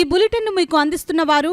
ఈ బులెటిన్ మీకు అందిస్తున్న వారు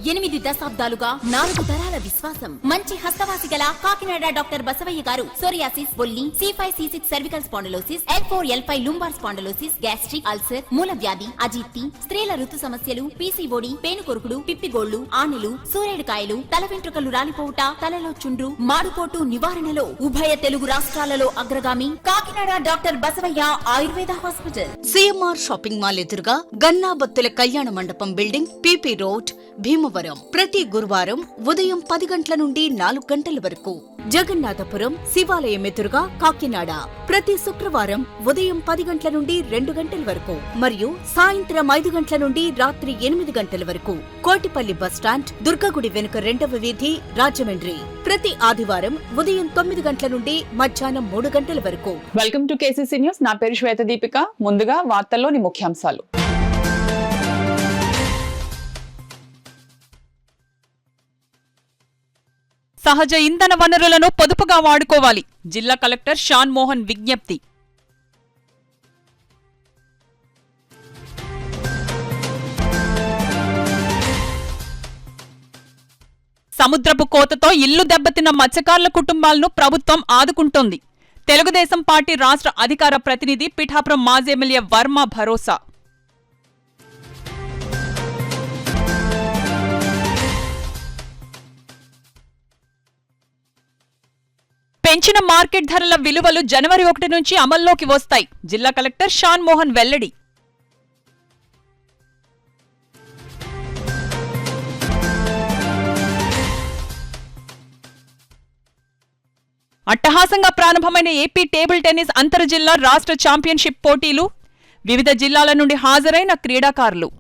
8 దశాబ్దాలుగా 4 తరాల విశ్వాసం. మంచి హస్తవాసి గల కాకినాడ డాక్టర్ బసవయ్య గారు సోరియాసిస్, బొల్లి, C5, C6 cervical spondylosis, L4, L5 lumbar spondylosis, gastric ulcer, మూల వ్యాధి, అజీర్తి, స్త్రీల ఋతు సమస్యలు, PCOD, పేనుకొరుకుడు, పిప్పిగోళ్లు, ఆనెలు, సూరేడుకాయలు, తల వెంట్రుకలు రాలిపోవుట, తలలో చుండ్రు, మాడుకోటు నివారణలో ఉభయ తెలుగు రాష్ట్రాలలో అగ్రగామి Kakinada doctor Basavayya Ayurveda hospital. CMR shopping mall ఎదురుగా గన్నాబత్తుల కళ్యాణ మండపం బిల్డింగ్, PP రోడ్, భీమవరం. ప్రతి గురువారం ఉదయం 10 గంటల నుండి 4 గంటల వరకు. జగన్నాథపురం శివాలయం ఎదురుగా కాకినాడ ప్రతి శుక్రవారం ఉదయం 10 గంటల నుండి 2 గంటల వరకు మరియు సాయంత్రం 5 గంటల నుండి రాత్రి 8 గంటల వరకు. కోటిపల్లి బస్టాండ్, దుర్గగుడి వెనుక 2వ వీధి, రాజమండ్రి. ప్రతి ఆదివారం ఉదయం 9 గంటల నుండి మధ్యాహ్నం 3 గంటల వరకు. Welcome to KCC news. నా పేరు శ్వేత దీపిక. ముందుగా వార్తల్లోని ముఖ్యాంశాలు. సహజ ఇంధన వనరులను పొదుపుగా వాడుకోవాలి. జిల్లా కలెక్టర్ షాన్ మోహన్ విజ్ఞప్తి. సముద్రపు కోతతో ఇల్లు దెబ్బతిన్న మత్స్యకారుల కుటుంబాలను ప్రభుత్వం ఆదుకుంటోంది. తెలుగుదేశం పార్టీ రాష్ట్ర అధికార ప్రతినిధి పిఠాపురం మాజీ ఎమ్మెల్యే వర్మ భరోసా. పెంచిన మార్కెట్ ధరల విలువలు జనవరి 1 నుంచి అమల్లోకి వస్తాయి. జిల్లా కలెక్టర్ షాన్ మోహన్ వెల్లడి. అట్టహాసంగా ప్రారంభమైన ఏపీ టేబుల్ టెన్నిస్ అంతర్ జిల్లా రాష్ట్ర ఛాంపియన్షిప్ పోటీలు. వివిధ జిల్లాల నుండి హాజరైన క్రీడాకారులు.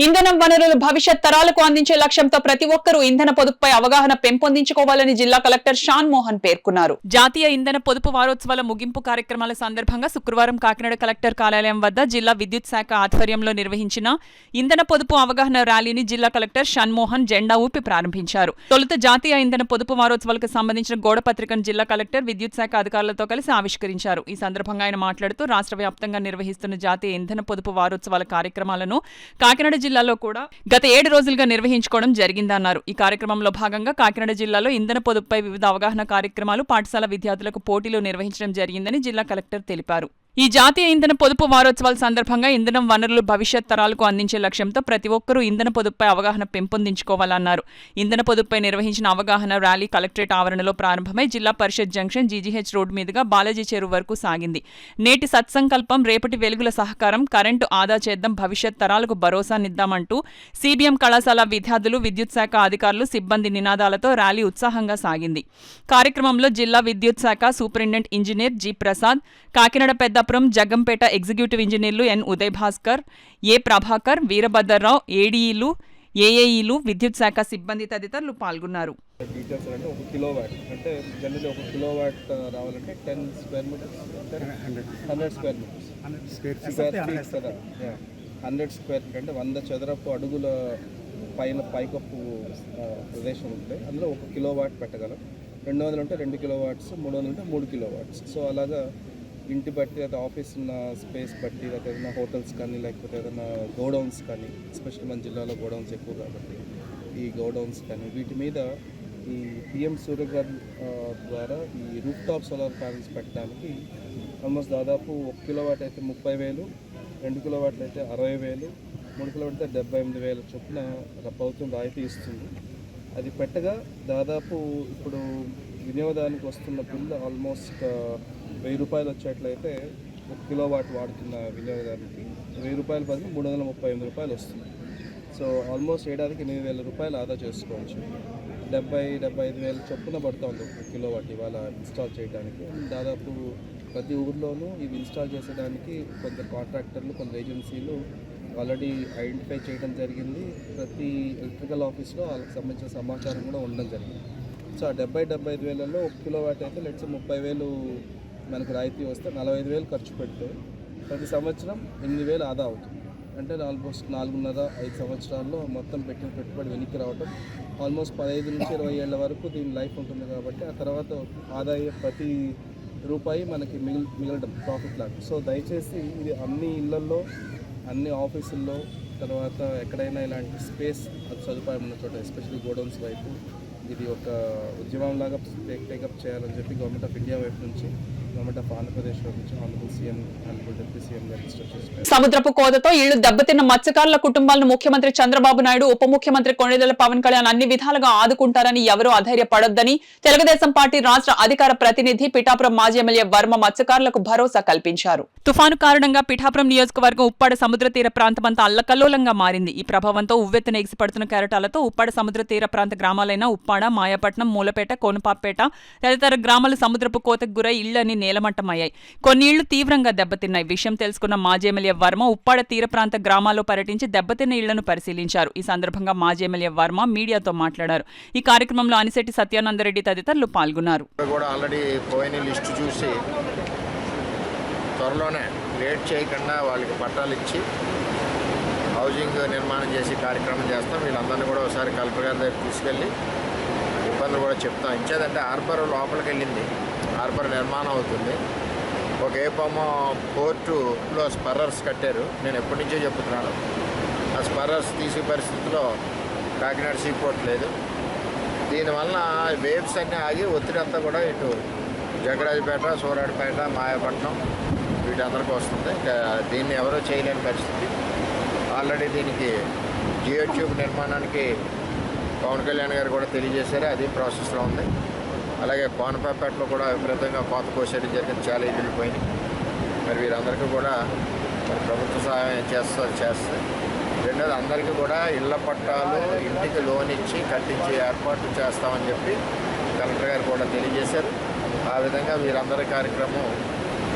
ఇంధనం వనరులు భవిష్యత్ తరాలకు అందించే లక్ష్యంతో ప్రతి ఒక్కరూ ఇంధన పొదుపుపై అవగాహన పెంపొందించుకోవాలని జిల్లా కలెక్టర్ షాన్ మోహన్ పేర్కొన్నారు. జాతీయ ఇంధన పొదుపు వారోత్సవాల ముగింపు కార్యక్రమాల సందర్భంగా శుక్రవారం కాకినాడ కలెక్టర్ కార్యాలయం వద్ద జిల్లా విద్యుత్ శాఖ ఆధ్వర్యంలో నిర్వహించిన ఇంధన పొదుపు అవగాహన ర్యాలీని జిల్లా కలెక్టర్ షాన్ మోహన్ జెండా ఊపి ప్రారంభించారు. తొలుత జాతీయ ఇంధన పొదుపు వారోత్సవాలకు సంబంధించిన గోడపత్రికను జిల్లా కలెక్టర్ విద్యుత్ శాఖ అధికారులతో కలిసి ఆవిష్కరించారు. ఈ సందర్భంగా ఆయన మాట్లాడుతూ రాష్ట్ర వ్యాప్తంగా నిర్వహిస్తున్న జాతీయ ఇంధన పొదుపు వారోత్సవాల కార్యక్రమాలను కాకినాడ జిల్లాలో కూడా గత 7 రోజులుగా నిర్వహించుకోవడం జరిగిందన్నారు. ఈ కార్యక్రమంలో భాగంగా కాకినాడ జిల్లాలో ఇంధన పొదుపుపై వివిధ అవగాహన కార్యక్రమాలు, పాఠశాల విద్యార్థులకు పోటీలు నిర్వహించడం జరిగిందని జిల్లా కలెక్టర్ తెలిపారు. ఈ జాతీయ ఇంధన పొదుపు వారోత్సవాల సందర్భంగా ఇంధనం వనరులు భవిష్యత్ తరాలకు అందించే లక్ష్యంతో ప్రతి ఒక్కరూ ఇంధన పొదుపుపై అవగాహన పెంపొందించుకోవాలన్నారు. ఇంధన పొదుపుపై నిర్వహించిన అవగాహన ర్యాలీ కలెక్టరేట్ ఆవరణలో ప్రారంభమై జిల్లా పరిషత్ జంక్షన్, GGH రోడ్ మీదుగా బాలాజీ చెరువు వరకు సాగింది. నేటి సత్సంకల్పం, రేపటి వెలుగుల సహకారం, కరెంటు ఆదా చేద్దాం, భవిష్యత్ తరాలకు భరోసానిద్దామంటూ CBM కళాశాల విద్యార్థులు, విద్యుత్ శాఖ అధికారులు, సిబ్బంది నినాదాలతో ర్యాలీ ఉత్సాహంగా సాగింది. కార్యక్రమంలో జిల్లా విద్యుత్ శాఖ superintendent engineer G. Prasad, Kakinada Peddapuram, Jaggampeta executive ఇంజనీర్లు N. ఉదయ్ భాస్కర్, A. ప్రభాకర్, వీరభద్రరావు, ADEలు, AAEలు, విద్యుత్ శాఖ సిబ్బంది తదితరులు పాల్గొన్నారు. డీటెయిల్స్ అంటే 1 కిలోవాట్ అంటే జనరల్లీ 1 కిలోవాట్ రావాలంటే 10 square metres, 100 square metres, 100 square feet అంటే 100 చదరపు అడుగుల పైకప్పు ప్రదేశం ఉంటే అందులో 1 కిలోవాట్ పెట్టగలం. 200 ఉంటే 2 కిలోవాట్స్, 300 ఉంటే 3 కిలోవాట్స్. సో అలాగా ఇంటి బట్టి, లేదా ఆఫీస్ ఉన్న స్పేస్ బట్టి, లేదా ఏదైనా హోటల్స్ కానీ, లేకపోతే ఏదైనా గోడౌన్స్ కానీ, ఎస్పెషల్లీ మన జిల్లాలో గోడౌన్స్ ఎక్కువ కాబట్టి ఈ గోడౌన్స్ కానీ వీటి మీద ఈ PM సూర్యఘర్ ద్వారా ఈ రూఫ్ టాప్ సోలార్ ప్యానల్స్ పెట్టడానికి ఆల్మోస్ట్ దాదాపు 1 కిలోవాట్ అయితే 30,000, 2 కిలోవాట్లు అయితే 60,000, 3 కిలోవాట్ అయితే 78,000 చొప్పున ప్రభుత్వం రాయితీ ఇస్తుంది. అది పెట్టగా దాదాపు ఇప్పుడు వినియోగదానికి వస్తున్న బిల్లు ఆల్మోస్ట్ 1000 రూపాయలు వచ్చేట్లయితే 1 కిలోవాట్ వాడుతున్న వినియోగదానికి 1000 రూపాయల బదులు 338 రూపాయలు వస్తుంది. సో ఆల్మోస్ట్ ఏడాదికి 8,000 రూపాయలు ఆదా చేసుకోవచ్చు. 70,000-75,000 చొప్పున పడుతుంది 1 కిలోవాట్ ఇవాళ ఇన్స్టాల్ చేయడానికి. దాదాపు ప్రతి ఊర్లోనూ ఇవి ఇన్స్టాల్ చేసేదానికి కొందరు కాంట్రాక్టర్లు, కొందరు ఏజెన్సీలు ఆల్రెడీ ఐడెంటిఫై చేయడం జరిగింది. ప్రతి ఎలక్ట్రికల్ ఆఫీస్లో వాళ్ళకి సంబంధించిన సమాచారం కూడా ఉండడం జరిగింది. సో ఆ 70,000-75,000లో 1 కిలోవాట్ అయితే లెట్స్ 30,000 మనకు రాయితీ వస్తే 45,000 ఖర్చు పెడితే ప్రతి సంవత్సరం 8,000 ఆదా అవుతుంది. అంటే ఆల్మోస్ట్ 4.5 సంవత్సరాల్లో మొత్తం పెట్టిన పెట్టుబడి వెనక్కి రావటం ఆల్మోస్ట్ 15 నుంచి 20 ఏళ్ల వరకు దీని లైఫ్ ఉంటుంది. కాబట్టి ఆ తర్వాత ఆదాయ ప్రతి రూపాయి మనకి మిగలడం ప్రాఫిట్ లాగా. సో దయచేసి ఇది అన్ని ఇళ్లల్లో, అన్ని ఆఫీసుల్లో, తర్వాత ఎక్కడైనా ఇలాంటి స్పేస్ సదుపాయం ఉన్న చోట, ఎస్పెషల్లీ గోడౌన్స్ వైపు ఇది ఒక ఉద్యమంలాగా టేకప్ చేయాలని చెప్పి గవర్నమెంట్ ఆఫ్ ఇండియా వైపు నుంచి, గవర్నమెంట్ ఆఫ్ ఆంధ్రప్రదేశ్ వైపు నుంచి honourable CM and deputy CM గారు ఇన్స్ట్రక్షన్స్. సముద్రపు కోతతో ఇళ్లు దెబ్బతిన్న మత్స్యకారుల కుటుంబాలను ముఖ్యమంత్రి చంద్రబాబు నాయుడు, ఉప ముఖ్యమంత్రి కొణిదెల పవన్ కళ్యాణ్ అన్ని విధాలుగా ఆదుకుంటారని ఎవరూ అధైర్యపడొద్దని తెలుగుదేశం పార్టీ రాష్ట్ర అధికార ప్రతినిధి పిఠాపురం మాజీ ఎమ్మెల్యే వర్మ మత్స్యకారులకు భరోసా కల్పించారు. తుఫాను కారణంగా పిఠాపురం నియోజకవర్గం ఉప్పాడ సముద్ర తీర ప్రాంతమంతా అల్లకల్లోలంగా మారింది. ఈ ప్రభావంతో ఉవ్వెత్తున ఎగిసిపడుతున్న కెరటాలతో ఉప్పాడ సముద్ర తీర ప్రాంత గ్రామాలైన ఉప్పాడ, మాయాపట్నం, మూలపేట, కోనపాపేట తదితర గ్రామాలు సముద్రపు కోతకు గురై ఇళ్లన్నీ నేలమట్టమయ్యాయి. కొన్ని ఇళ్లు తీవ్రంగా దెబ్బతిన్నాయి. విషయం తెలుసుకున్న మాజీ ఎమ్మెల్యే వర్మ ఉప్పాడ తీర ప్రాంత గ్రామాల్లో పర్యటించి దెబ్బతిన్న ఇళ్లను పరిశీలించారు. ఈ సందర్భంగా మాజీ ఎమ్మెల్యే వర్మ మీడియాతో మాట్లాడారు. ఈ కార్యక్రమంలో అనిశెట్టి సత్యానందరెడ్డి తదితరులు పాల్గొన్నారు. త్వరలోనే లేట్ చేయకుండా వాళ్ళకి పట్టాలు ఇచ్చి హౌసింగ్ నిర్మాణం చేసి కార్యక్రమం చేస్తాం. వీళ్ళందరినీ కూడా ఒకసారి కలెక్టర్ గారి దగ్గర తీసుకెళ్ళి ఇబ్బందులు కూడా చెప్తాం. ఇచ్చేదంటే హార్బర్ లోపలికి వెళ్ళింది, హార్బర్ నిర్మాణం అవుతుంది. ఒక ఏపమో పోర్టులో స్పర్రర్స్ కట్టారు. నేను ఎప్పటి నుంచో చెప్తున్నాను, ఆ స్పర్రర్స్ తీసే పరిస్థితిలో కాకినాడ సీపోర్ట్ లేదు. దీనివల్ల వేవ్స్ అన్నీ ఆగి ఒత్తిడి అంతా కూడా ఇటు జగరాజపేట, సూరాడిపేట, మాయాపట్నం వీటందరికీ వస్తుంది. ఇంకా దీన్ని ఎవరో చేయలేని పరిస్థితి. ఆల్రెడీ దీనికి జియో ట్యూబ్ నిర్మాణానికి పవన్ కళ్యాణ్ గారు కూడా తెలియజేశారు, అది ప్రాసెస్లో ఉంది. అలాగే కోనపాపేటలో కూడా విపరీతంగా కోత కోసేయడం జరిగింది, చాలా ఇల్లు పోయినాయి. మరి వీరందరికీ కూడా మరి ప్రభుత్వ సహాయం చేస్తే రెండోది అందరికీ కూడా ఇళ్ల పట్టాలు, ఇంటికి లోన్ ఇచ్చి కట్టించి ఏర్పాటు చేస్తామని చెప్పి కలెక్టర్ గారు కూడా తెలియజేశారు. ఆ విధంగా వీరందరి కార్యక్రమం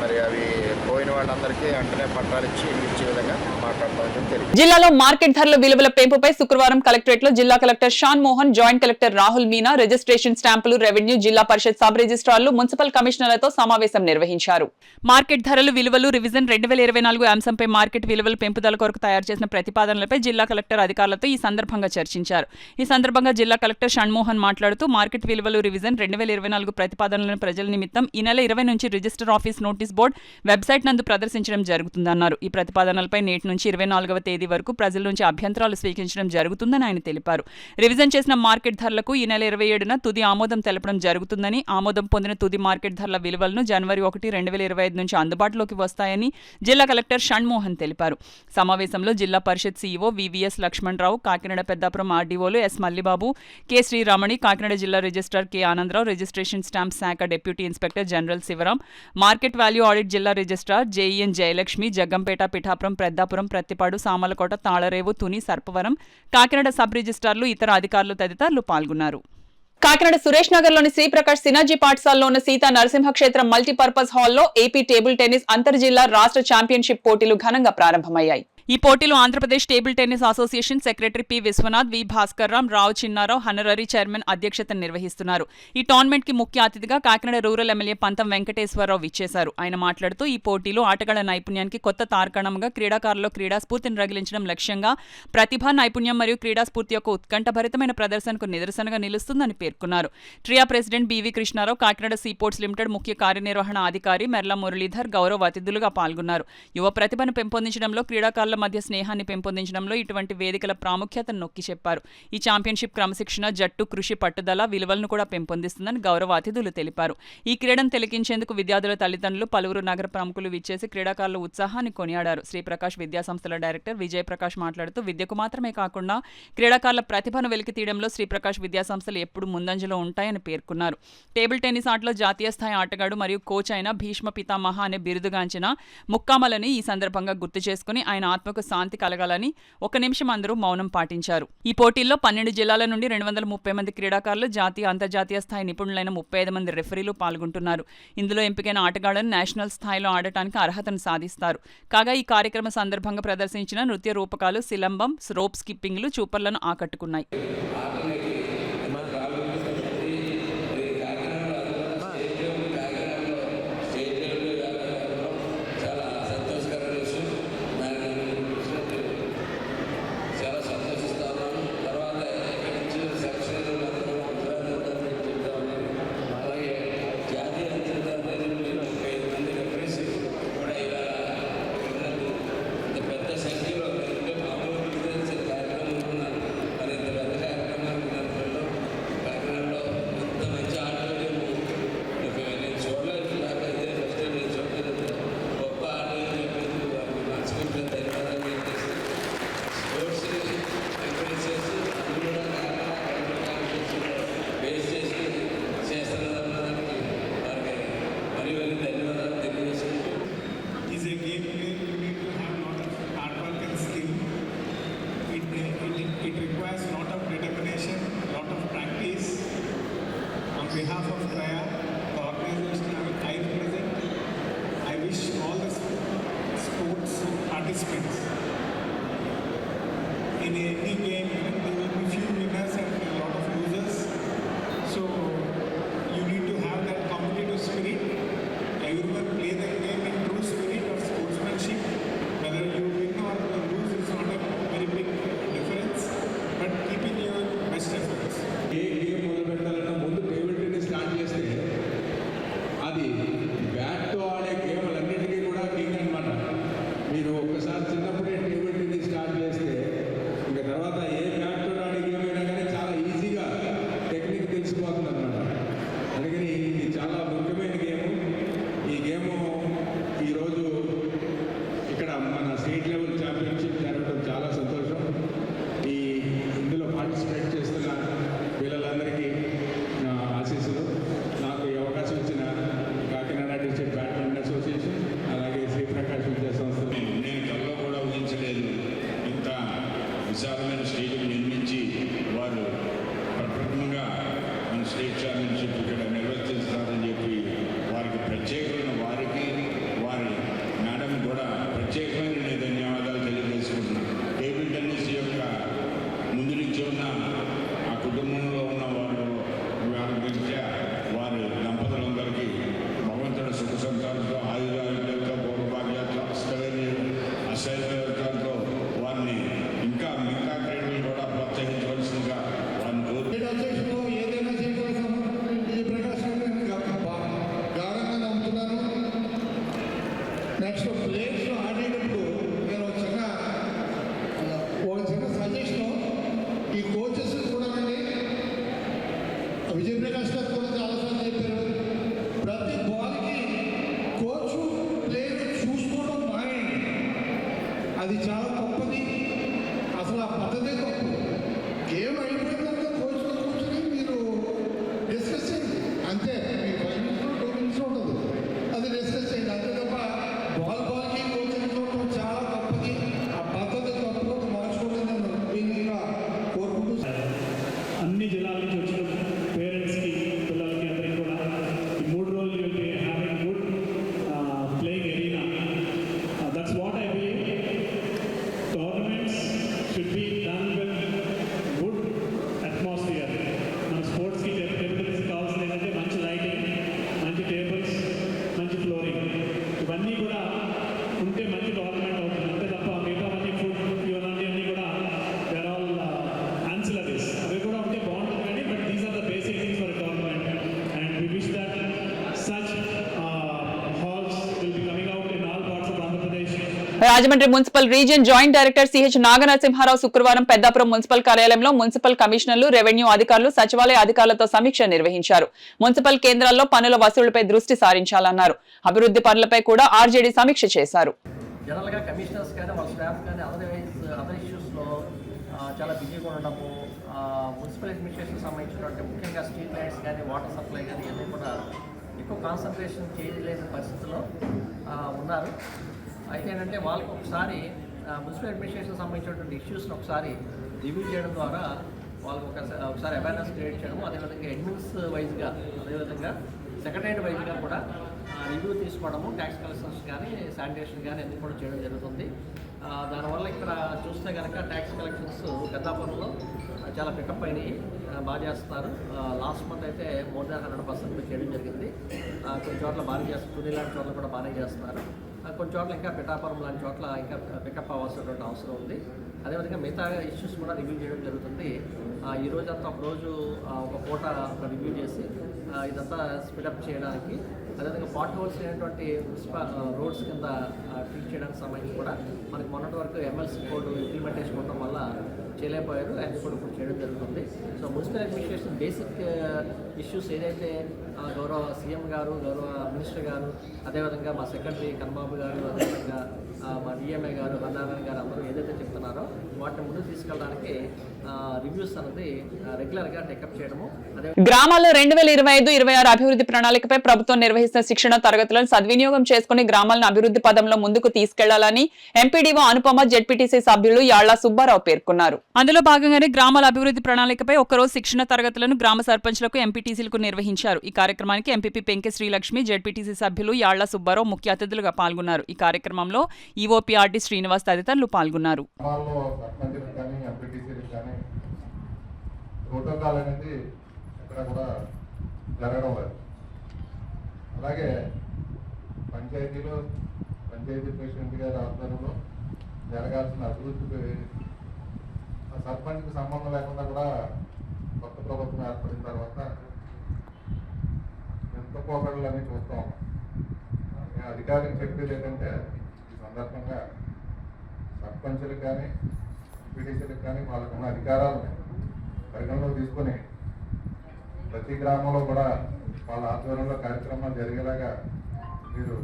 మరి అవి పోయిన వాళ్ళందరికీ వెంటనే పట్టాలు ఇచ్చి ఇచ్చే విధంగా మాట్లాడతామని తెలియదు. జిల్లాలో మార్కెట్ ధరల విలువల పెంపుపై శుక్రవారం కలెక్టరేట్ లో జిల్లా collector Shan Mohan, joint collector Rahul Meena, registration స్టాంపులు, రెవెన్యూ, జిల్లా పరిషత్ సబ్ రిజిస్ట్రార్లు, మున్సిపల్ కమిషనర్లతో సమావేశం నిర్వహించారు. మార్కెట్ ధరలు విలువలు రివిజన్ 2024 అంశంపై మార్కెట్ విలువల పెంపుదల కొరకు తయారు చేసిన ప్రతిపాదనలపై జిల్లా కలెక్టర్ అధికారులతో ఈ సందర్భంగా చర్చించారు. ఈ సందర్భంగా జిల్లా కలెక్టర్ షాన్ మోహన్ మాట్లాడుతూ మార్కెట్ విలువలు రివిజన్ 2024 ప్రతిపాదనలను ప్రజల నిమిత్తం ఈ నెల 20 నుంచి register office notice board website నందు ప్రదర్శించడం జరుగుతుందన్నారు. ఈ ప్రతిపాదనలపై నేటి నుంచి 24వ తేదీ వరకు ప్రజల నుంచి అభ్యంతరాలు స్వీకరించడం జరుగుతుందని ఆయన తెలిపారు. రివిజన్ చేసిన మార్కెట్ ధరలకు ఈ నెల 27న తుది ఆమోదం తెలపడం జరుగుతుందని, ఆమోదం పొందిన తుది మార్కెట్ ధరల విలువలను జనవరి 1, 2025 నుంచి అందుబాటులోకి వస్తాయని జిల్లా కలెక్టర్ షణ్మోహన్ తెలిపారు. సమావేశంలో జిల్లా పరిషత్ సీఈఓ వివిఎస్ లక్ష్మణరావు, కాకినాడ పెద్దాపురం ఆర్డీఓలు ఎస్ మల్లిబాబు, కె శ్రీరామణి, కాకినాడ జిల్లా registrar K Anandarao, registration stamp శాఖ deputy inspector general Sivaram, market value audit జిల్లా registrar JEN Jayalakshmi, Jaggampeta, Pithapuram, Peddapuram, Prathipadu, Samalkot, Talarevu, Tuni, Sarpavaram, Kakinada sub రిజిస్ట్రార్లు, ఇతర అధికారులు తదితరులు పాల్గొన్నారు. కాకినాడ సురేష్ నగర్ లోని శ్రీప్రకాష్ సినాజీ పాఠశాలలో ఉన్న సీతా నరసింహ క్షేత్రం మల్టీపర్పస్ హాల్లో ఏపీ టేబుల్ టెన్నిస్ అంతర్జిల్లా రాష్ట్ర ఛాంపియన్షిప్ పోటీలు ఘనంగా ప్రారంభమయ్యాయి. ఈ పోటీలో Andhra Pradesh table tennis association secretary P Viswanath, V Bhaskarram, Rao Chinnarao honorary chairman అధ్యక్షతను నిర్వహిస్తున్నారు. ఈ టోర్నమెంట్ కి ముఖ్య అతిథిగా కాకినాడ రూరల్ ఎమ్మెల్యే పంతం వెంకటేశ్వరరావు విచ్చేశారు. ఆయన మాట్లాడుతూ ఈ పోటీలో ఆటగాళ్ల నైపుణ్యానికి కొత్త తార్కాణంగా క్రీడాకారుల్లో క్రీడా స్ఫూర్తిని రగిలించడం లక్ష్యంగా ప్రతిభ, నైపుణ్యం మరియు క్రీడా స్ఫూర్తి యొక్క ఉత్కంఠభరితమైన ప్రదర్శనకు నిదర్శనగా నిలుస్తుందని పేర్కొన్నారు. ట్రియా president BV Krishnarao, Kakinada seaports limited ముఖ్య కార్యనిర్వహణ అధికారి మెర్ల మురళీధర్ గౌరవ అతిథులుగా పాల్గొన్నారు. యువ ప్రతిభను పెంపొందించడంలో, క్రీడాకారుల మధ్య స్నేహాన్ని పెంపొందించడంలో ఇటువంటి వేదికల ప్రాముఖ్యతను నొక్కి చెప్పారు. ఈ ఛాంపియన్షిప్ క్రమశిక్షణ, జట్టు కృషి, పట్టుదల విలువలను కూడా పెంపొందిస్తుందని గౌరవ అతిథులు తెలిపారు. ఈ క్రీడను తిలకించేందుకు విద్యార్థుల తల్లిదండ్రులు, పలువురు నగర ప్రముఖులు విచ్చేసి క్రీడాకారుల ఉత్సాహాన్ని కొనియాడారు. శ్రీప్రకాష్ విద్యాసంస్థల డైరెక్టర్ విజయప్రకాష్ మాట్లాడుతూ విద్యకు మాత్రమే కాకుండా క్రీడాకారుల ప్రతిభను వెలికి తీయడంలో శ్రీప్రకాష్ విద్యాసంస్థలు ఎప్పుడు ముందంజలో ఉంటాయని పేర్కొన్నారు. టేబుల్ టెన్నిస్ ఆటలో జాతీయ స్థాయి ఆటగాడు మరియు కోచ్ అయిన భీష్మ పితామహ అనే బిరుదుగాంచిన ముక్కామలని ఈ సందర్భంగా గుర్తు చేసుకుని ఆయన ఆత్మకు శాంతి కలగాలని 1 నిమిషం అందరూ మౌనం పాటించారు. ఈ పోటీల్లో 12 జిల్లాల నుండి 230 మంది క్రీడాకారులు, జాతీయ, అంతర్జాతీయ స్థాయి నిపుణులైన 35 మంది రెఫరీలు పాల్గొంటున్నారు. ఇందులో ఎంపికైన ఆటగాళ్లను నేషనల్ స్థాయిలో ఆడటానికి అర్హతను సాధిస్తారు. కాగా ఈ కార్యక్రమ సందర్భంగా ప్రదర్శించిన నృత్య రూపకాలు, సిలంబం, రోప్ స్కిప్పింగ్లు చూపర్లను ఆకట్టుకున్నాయి. in any game there will be few winners and a lot of losers. So you need to have that competitive spirit. Everyone play the game in true spirit of sportsmanship. Whether you win or lose is not a very big difference, but keeping your best efforts. A game మొదలు పెట్టాలన్నా ముందు table tennis start చేస్తే అది బ్యాట్తో ఆడే గేమ్లన్నిటికీ కూడా king అనమాట. మీరు ఒక్కసారి చిన్నప్పుడే టేబుల్ టెన్నిస్ స్టార్ట్ చేస్తే ఇంకా తర్వాత ఏ బ్యాట్తో ఆడే గేమ్ అయినా కానీ చాలా ఈజీగా టెక్నిక్ తెలిసిపోతుంది అనమాట. అందుకని ఇది చాలా ముఖ్యమైన గేమ్. ఈ గేమ్ ఈరోజు ఇక్కడ మన స్టేట్ లెవెల్ ఛాంపియన్షిప్ జరగడం చాలా సంతోషం. ఇందులో పార్టిసిపేట్ చేస్తున్న పిల్లలందరికీ నా ఆశీస్సులు. నాకు ఈ అవకాశం ఇచ్చిన కాకినాడ డిస్ట్రిక్ట్ బ్యాడ్మింటన్ అసోసియేషన్ అలాగే శ్రీప్రకాష్ విద్యా సంస్థ నేను కల్లో కూడా ఊహించలేదు. ఇంత విశాలమైన స్టేడియం నిర్మించి వారు ప్రప్రథమంగా మన స్టేట్ ఛాంపియన్షిప్ ఇక్కడ నిర్వర్తిస్తారని చెప్పి వారికి ప్రత్యేకమైన వారికి వారి మేడం కూడా ప్రత్యేకమైన నేను ధన్యవాదాలు తెలియజేసుకుంటున్నాను. టేబుల్ టెన్నిస్ యొక్క ముందు నుంచి ఉన్న ఆ కుటుంబంలో ఉన్న వారి గురించి వారి దంపతులందరికీ భగవంతుడు సుఖ సంతానంతో ఆయుధాలతో పూర్వభాగ్యాలతో అష్టైర్యాలతో వారిని ఇంకా మిగతా క్రీడలు కూడా ప్రోత్సహించవలసిందిగా వారిని అధ్యక్షుడు ఏదైనా చేయవలసిన ప్రకాశం గౌరవంగా నమ్ముతున్నాను. నెక్స్ట్ ప్లేయర్స్ ఆడేటప్పుడు నేను ఒక చిన్న సజెషన్, ఈ కోచెస్ కూడా విజయప్రకాష్ గారు కూడా చాలాసార్లు చెప్పారు, ప్రతి బాల్కి కోచ్ ప్లేయర్ చూసుకోవడం మానేయండి. అది చాలా గొప్పది. అసలు ఆ పద్ధతే గొప్పది. గేమ్ అయిపోయినాక కోచ్తో కూర్చొని మీరు డిస్కస్ చేయండి అంతే. మీ 5 minutes 2 minutes ఉంటుంది, అది డిస్కస్ చేయండి అంతే తప్ప బాల్కి కోచింగ్ చూడటం చాలా గొప్పది. ఆ పద్ధతి గొప్పగా మార్చుకోవడం నేను దీనిగా కోరుకుంటూ అన్ని జిల్లాల నుంచి వచ్చిన పేరెంట్స్కి, పిల్లలకి అందరికీ కూడా ఈ 3 రోజులు will be having good playing arena. That's what I believe. Tournaments should be done with good atmosphere. మన స్పోర్ట్స్కి టెంపరేచర్స్ కావాల్సింది ఏంటంటే మంచి లైటింగ్, మంచి టేబుల్స్, మంచి ఫ్లోరింగ్, ఇవన్నీ కూడా ఉంటే మంచి టోర్నమెంట్ అవుతుంది. అంతే తప్ప మిగతావన్నీ ఫుడ్ ఇవన్నీ అన్నీ కూడా దేర్ ఆల్ ancillaries. అవి కూడా ఉంటే బాగుంటుంది కానీ but these are the basic things for tournament and we wish that such halls will be coming out in all parts of Andhra Pradesh. Rajahmundry municipal region joint director CH Naga Narasimha Rao శుక్రవారం Peddapuram municipal కార్యాలయంలో municipal కమిషనర్లు, revenue అధికారులు, సచివాలయ అధికారులతో సమీక్ష నిర్వహించారు. మున్సిపల్ కేంద్రాల్లో పనుల వసూళ్లపై దృష్టి సారించాలన్నారు. అభివృద్ధి పనులపై కూడా ఆర్జేడీ సమీక్ష చేశారు. జనరల్గా కమిషనర్స్ కానీ వాళ్ళ స్టాఫ్ కానీ అదర్ ఇష్యూస్లో చాలా బిజీగా ఉండడము, మున్సిపల్ అడ్మినిస్ట్రేషన్ సంబంధించినటువంటి ముఖ్యంగా స్ట్రీట్ లైట్స్ కానీ వాటర్ సప్లై కానీ ఇవన్నీ కూడా ఎక్కువ కాన్సన్ట్రేషన్ చేయలేని పరిస్థితుల్లో ఉన్నారు. అయితే ఏంటంటే వాళ్ళకి ఒకసారి మున్సిపల్ అడ్మినిస్ట్రేషన్ సంబంధించినటువంటి ఇష్యూస్ని ఒకసారి రివ్యూ చేయడం ద్వారా వాళ్ళకి ఒకసారి అవేర్నెస్ క్రియేట్ చేయడము, అదేవిధంగా అడ్మిన్స్ వైజ్గా అదేవిధంగా సెక్రటరీ వైజ్గా కూడా రివ్యూ తీసుకోవడము, ట్యాక్స్ కలెక్షన్స్ కానీ శానిటేషన్ కానీ అన్నీ కూడా చేయడం జరుగుతుంది. దానివల్ల ఇక్కడ చూస్తే కనుక ట్యాక్స్ కలెక్షన్స్ పెద్దాపురంలో చాలా పికప్ అయినాయి, బాగా చేస్తున్నారు. లాస్ట్ మంత్ అయితే మోర్ దాన్ 100% చేయడం జరిగింది. కొన్ని చోట్ల బాగా చేస్తారు, తుని లాంటి చోట్ల కూడా బాగానే చేస్తున్నారు. కొన్ని చోట్ల ఇంకా పిఠాపురం లాంటి చోట్ల ఇంకా పికప్ అవ్వాల్సినటువంటి అవసరం ఉంది. అదేవిధంగా మిగతా ఇష్యూస్ కూడా రివ్యూ చేయడం జరుగుతుంది. ఈ రోజంతా ఒక రోజు ఒక పూట రివ్యూ చేసి ఇదంతా స్పీడప్ చేయడానికి, అదేవిధంగా పాట్ హోల్స్ అయినటువంటి రోడ్స్ కింద ట్రీట్ చేయడానికి సంబంధించి కూడా మనకి మొన్నటి వరకు ఎమ్మెల్సీ కోడ్ ఇంప్లిమెంటేషన్ ఉండడం వల్ల చేయలేకపోయారు, అది కూడా ఇప్పుడు చేయడం జరుగుతుంది. So municipal administration basic issues ఏదైతే గౌరవ సీఎం గారు, గౌరవ మినిస్టర్ గారు, అదేవిధంగా మా సెక్రటరీ కన్నబాబు గారు, అదేవిధంగా మా డిఎంఏ గారు, హన్నారాయణ గారు అందరూ ఏదైతే చెప్తున్నారో వాటిని ముందుకు తీసుకెళ్ళడానికి రివ్యూస్ అనేది రెగ్యులర్గా టేకప్ చేయడము. గ్రామాల్లో 2025-26 అభివృద్ధి ప్రణాళికపై ప్రభుత్వం నిర్వహిస్తున్న శిక్షణ తరగతులను సద్వినియోగం చేసుకుని గ్రామాలను అభివృద్ధి పదంలో ముందుకు తీసుకెళ్లాలని ఎంపీడీఓ అనుపమ, జెడ్పీటీసీ సభ్యులు యాళ్ల సుబ్బారావు పేర్కొన్నారు. అందులో భాగంగానే గ్రామాల అభివృద్ధి ప్రణాళికపై ఒక్కరోజు శిక్షణ తరగతులను గ్రామ సర్పంచ్లకు, ఎంపీటీసీలకు నిర్వహించారు. ఈ కార్యక్రమానికి ఎంపీపీ పెంకె శ్రీలక్ష్మి, జెడ్పీటీసీ సభ్యులు యాళ్ల సుబ్బారావు ముఖ్య అతిథులుగా పాల్గొన్నారు. ఈ కార్యక్రమంలో ఈఓపీఆర్డీ శ్రీనివాస్ తదితరులు పాల్గొన్నారు. ఎంపీటీసీలకు కానీ ప్రోటోకాల్ అనేది ఎక్కడ కూడా జరగడం లేదు. అలాగే పంచాయతీలో పంచాయతీ ప్రెసిడెంట్ గారి ఆధ్వర్యంలో జరగాల్సిన అభివృద్ధికి సర్పంచ్కి సంబంధం లేకుండా కూడా కొత్త ప్రభుత్వం ఏర్పడిన తర్వాత ఎంత పోకడలని చూస్తాం. నేను అధికారికి చెప్పేది ఏంటంటే ఈ సందర్భంగా సర్పంచులకు కానీ ఎంపీటీసీలకు కానీ వాళ్ళకున్న అధికారాలను పరిగణలో తీసుకొని ప్రతి గ్రామంలో కూడా వాళ్ళ ఆధ్వర్యంలో కార్యక్రమాలు జరిగేలాగా మీరు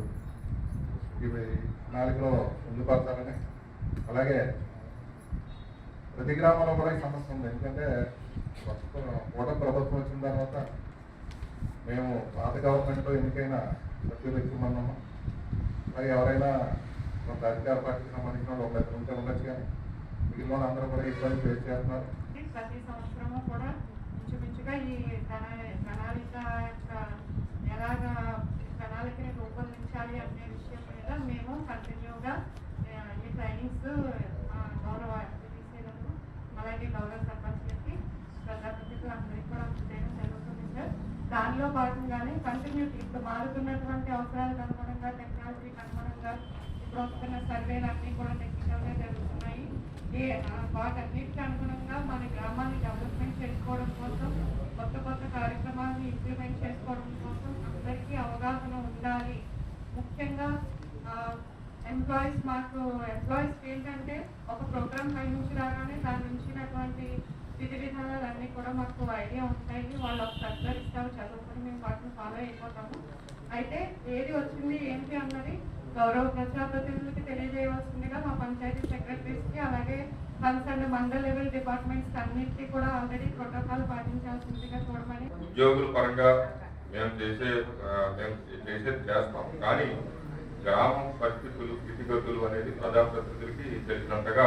ఇవి ప్రణాళికలో పొందుపరచాలని, అలాగే ప్రతి గ్రామంలో కూడా ఈ సమస్య ఉంది. ఎందుకంటే కూటమి ప్రభుత్వం వచ్చిన తర్వాత మేము పాత గవర్నమెంట్లో ఎన్నికైన సభ్యులు ఎక్కువమన్నాము. మరి ఎవరైనా కొంత అధికార పార్టీకి సంబంధించిన ఒక ఉంటే ఉండొచ్చు, కానీ మిగిలిన అందరూ కూడా ఇబ్బంది ఫేస్ చేస్తున్నారు. ప్రతి సంవత్సరము కూడా ఇంచుమించుగా ఈ ప్రణాళిక యొక్క ఎలాగా ప్రణాళికని రూపొందించాలి అనే విషయం మీద మేము కంటిన్యూగా ఈ ట్రైనింగ్స్ గౌరవ ఎంపీటీసీలకు అలాగే గౌరవ సర్పంచ్లకి ప్రజాప్రతినిధులు అందరికీ కూడా చేయడం జరుగుతుంది సార్. దానిలో భాగంగానే కంటిన్యూటీ ఇప్పుడు మారుతున్నటువంటి అవసరాలకు అనుగుణంగా టెక్నాలజీకి అనుగుణంగా ఇప్పుడు వస్తున్న సర్వేలు అన్నీ కూడా టెక్నికల్గా జరుగుతున్నాయి. వాటన్నిటికి అనుగుణంగా మన గ్రామాన్ని డెవలప్మెంట్ చేసుకోవడం కోసం కొత్త కొత్త కార్యక్రమాలను ఇంప్లిమెంట్ చేసుకోవడం కోసం అందరికీ అవగాహన ఉండాలి. ముఖ్యంగా ఎంప్లాయీస్కి ఏంటంటే ఒక ప్రోగ్రామ్ పై నుంచి రాగానే దాని నుంచినటువంటి విధి విధానాలన్నీ కూడా మాకు ఐడియా ఉంటాయి. వాళ్ళు ఒక సర్కులర్ ఇస్తారు, చదువుకొని మేము వాటిని ఫాలో అయిపోతాము. అయితే ఏది వచ్చింది ఏంటి అన్నది గౌరవ ప్రజాప్రతినిధులకి తెలియజేయవలసిందిగా మా పంచాయతీ సెక్రటరీస్కి అలాగే కన్సర్న్ మండల్ లెవెల్ డిపార్ట్మెంట్స్ అన్నిటికీ కూడా ఆల్రెడీ ప్రోటోకాల్ పాటించాల్సిందిగా చూడమని. ఉద్యోగుల పరంగా మేము చేసేది చేస్తాం, కానీ గ్రామం పరిస్థితులు స్థితిగతులు అనేది ప్రజాప్రతినిధులకి తెలిసినంతగా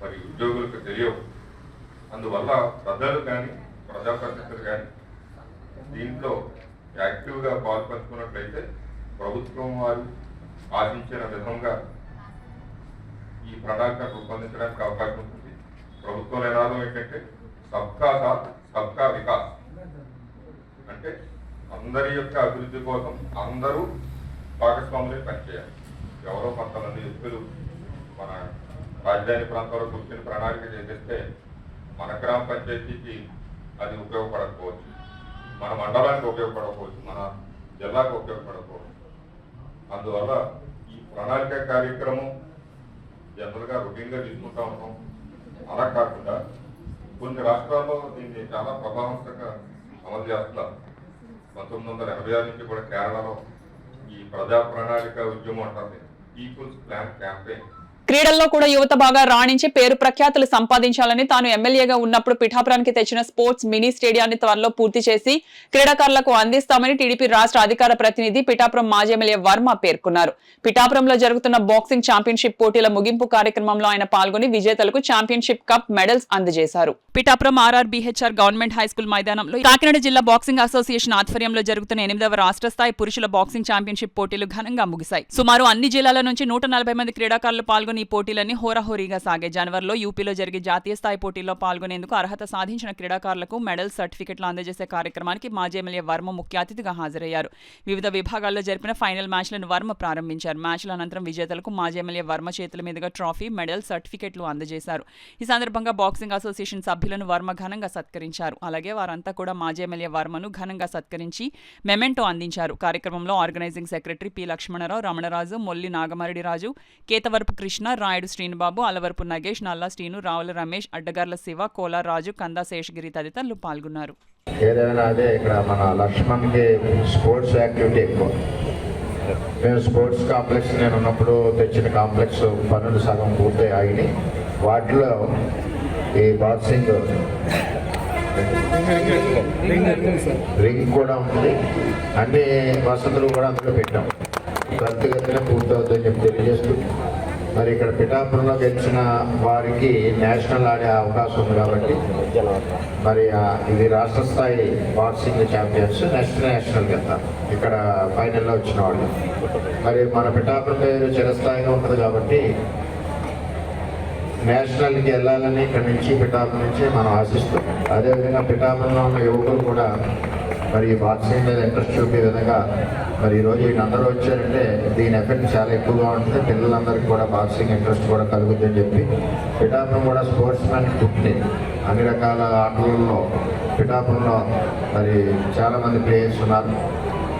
మరి ఉద్యోగులకు తెలియవు. అందువల్ల ప్రజలు కానీ ప్రజాప్రతినిధులు కానీ దీంట్లో యాక్టివ్గా పాల్పంచుకున్నట్లయితే ప్రభుత్వం వారు ఆశించిన విధంగా ఈ ప్రణాళిక రూపొందించడానికి అవకాశం ఉంటుంది. ప్రభుత్వం నినాదం ఏంటంటే సబ్కా సాత్ సబ్కా వికాస్, అంటే అందరి యొక్క అభివృద్ధి కోసం అందరూ భాగస్వాములే పనిచేయాలి. ఎవరో కొంతమంది వ్యక్తులు మన రాజధాని ప్రాంతంలో కూర్చొని ప్రణాళిక చేసేస్తే మన గ్రామ పంచాయతీకి అది ఉపయోగపడకపోవచ్చు, మన మండలానికి ఉపయోగపడకపోవచ్చు, మన జిల్లాకు ఉపయోగపడకపోవచ్చు. అందువల్ల ఈ ప్రణాళిక కార్యక్రమం జనరల్గా రొటీన్గా తీసుకుంటూ ఉంటాం. అలా కాకుండా కొన్ని రాష్ట్రాల్లో దీన్ని చాలా ప్రభావవంతంగా అమలు చేస్తున్నారు. 1986 నుంచి కూడా కేరళలో ఈ ప్రజా ప్రణాళిక ఉద్యమం అంటారు, పీపుల్స్ ప్లాన్ క్యాంపెయిన్. క్రీడల్లో కూడా యువత బాగా రాణించి పేరు ప్రఖ్యాతులు సంపాదించాలని తాను ఎమ్మెల్యేగా ఉన్నప్పుడు పిఠాపురానికి తెచ్చిన స్పోర్ట్స్ మినీ స్టేడియాన్ని త్వరలో పూర్తి చేసి క్రీడాకారులకు అందిస్తామని టీడీపీ రాష్ట్ర అధికార ప్రతినిధి పిఠాపురం మాజీ ఎమ్మెల్యే వర్మ పేర్కొన్నారు. పిఠాపురంలో జరుగుతున్న బాక్సింగ్ ఛాంపియన్షిప్ పోటీల ముగింపు కార్యక్రమంలో ఆయన పాల్గొని విజేతలకు ఛాంపియన్షిప్ కప్ మెడల్స్ అందజేశారు. పిఠాపురం ఆర్ఆర్బీహెచ్ఆర్ గవర్నమెంట్ హైస్కూల్ మైదానంలో కాకినాడ జిల్లా బాక్సింగ్ అసోసియేషన్ ఆధ్వర్యంలో జరుగుతున్న 8వ రాష్ట్ర స్థాయి పురుషుల బాక్సింగ్ ఛాంపియన్షిప్ పోటీలు ఘనంగా ముగిశాయి. సుమారు అన్ని జిల్లాల నుంచి 140 మంది క్రీడాకారులు పాల్గొని ఈ పోటీలన్నీ హోరాహోరీగా సాగే. జనవరిలో యూపీలో జరిగే జాతీయ స్థాయి పోటీల్లో పాల్గొనేందుకు అర్హత సాధించిన క్రీడాకారులకు మెడల్ సర్టిఫికెట్లు అందజేసే కార్యక్రమానికి మాజీ ఎమ్మెల్యే వర్మ ముఖ్య అతిథిగా హాజరయ్యారు. వివిధ విభాగాల్లో జరిపిన ఫైనల్ మ్యాచ్లను వర్మ ప్రారంభించారు. మ్యాచ్ల అనంతరం విజేతలకు మాజీ ఎమ్మెల్యే వర్మ చేతుల మీదుగా ట్రాఫీ, మెడల్, సర్టిఫికెట్లు అందజేశారు. ఈ సందర్భంగా బాక్సింగ్ అసోసియేషన్ సభ్యులను వర్మ ఘనంగా సత్కరించారు. అలాగే వారంతా కూడా మాజీ ఎమ్మెల్యే వర్మను ఘనంగా సత్కరించి మెమెంటో అందించారు. కార్యక్రమంలో organizing secretary P Lakshmanarao, Ramanaraju, Molli Nagamareddy Raju, Ketavarapu Krishna, Rayudu Srinubabu, Alavarapu Nagesh, Nalla Srinu, Ravula Ramesh, Addagarla Shiva, Kolar రాజు, కందా శేషగిరి తదితరులు పాల్గొన్నారు. ఏదైనా అదే ఇక్కడ మన లక్ష్మణ్కి స్పోర్ట్స్ యాక్టివిటీ ఎక్కువ. మేము స్పోర్ట్స్ కాంప్లెక్స్ నేను ఉన్నప్పుడు తెచ్చిన కాంప్లెక్స్ పనులు సగం పూర్తి ఆగినాయి. వాటిలో ఈ బాక్సింగ్ రింగ్ కూడా ఉంది, అన్ని వసతులు కూడా అందులో పెట్టాం. త్వరితగతిన పూర్తవుతుందని చెప్పి తెలియజేస్తూ మరి ఇక్కడ పిఠాపురంలో గెలిచిన వారికి నేషనల్ ఆడే అవకాశం ఉంది కాబట్టి మరి ఇది రాష్ట్ర స్థాయి బాక్సింగ్ ఛాంపియన్స్ నెక్స్ట్ నేషనల్కి వెళ్తారు. ఇక్కడ ఫైనల్లో వచ్చిన వాళ్ళు మరి మన పిఠాపురం పేరు చిరస్థాయిగా ఉంటుంది కాబట్టి నేషనల్కి వెళ్ళాలని ఇక్కడ నుంచి పిఠాపురం నుంచి మనం ఆశిస్తాం. అదేవిధంగా పిఠాపురంలో ఉన్న యువకులు కూడా మరి బాక్సింగ్ మీద ఇంట్రెస్ట్ చూపే విధంగా మరి ఈరోజు వీళ్ళందరూ వచ్చారంటే దీని ఎఫెక్ట్ చాలా ఎక్కువగా ఉంటుంది. పిల్లలందరికీ కూడా బాక్సింగ్ ఇంట్రెస్ట్ కూడా కలుగుతుందని చెప్పి పిఠాపురం కూడా స్పోర్ట్స్ మ్యాన్ పుట్టి అన్ని రకాల ఆటలలో పిఠాపురంలో మరి చాలామంది ప్లేయర్స్ ఉన్నారు.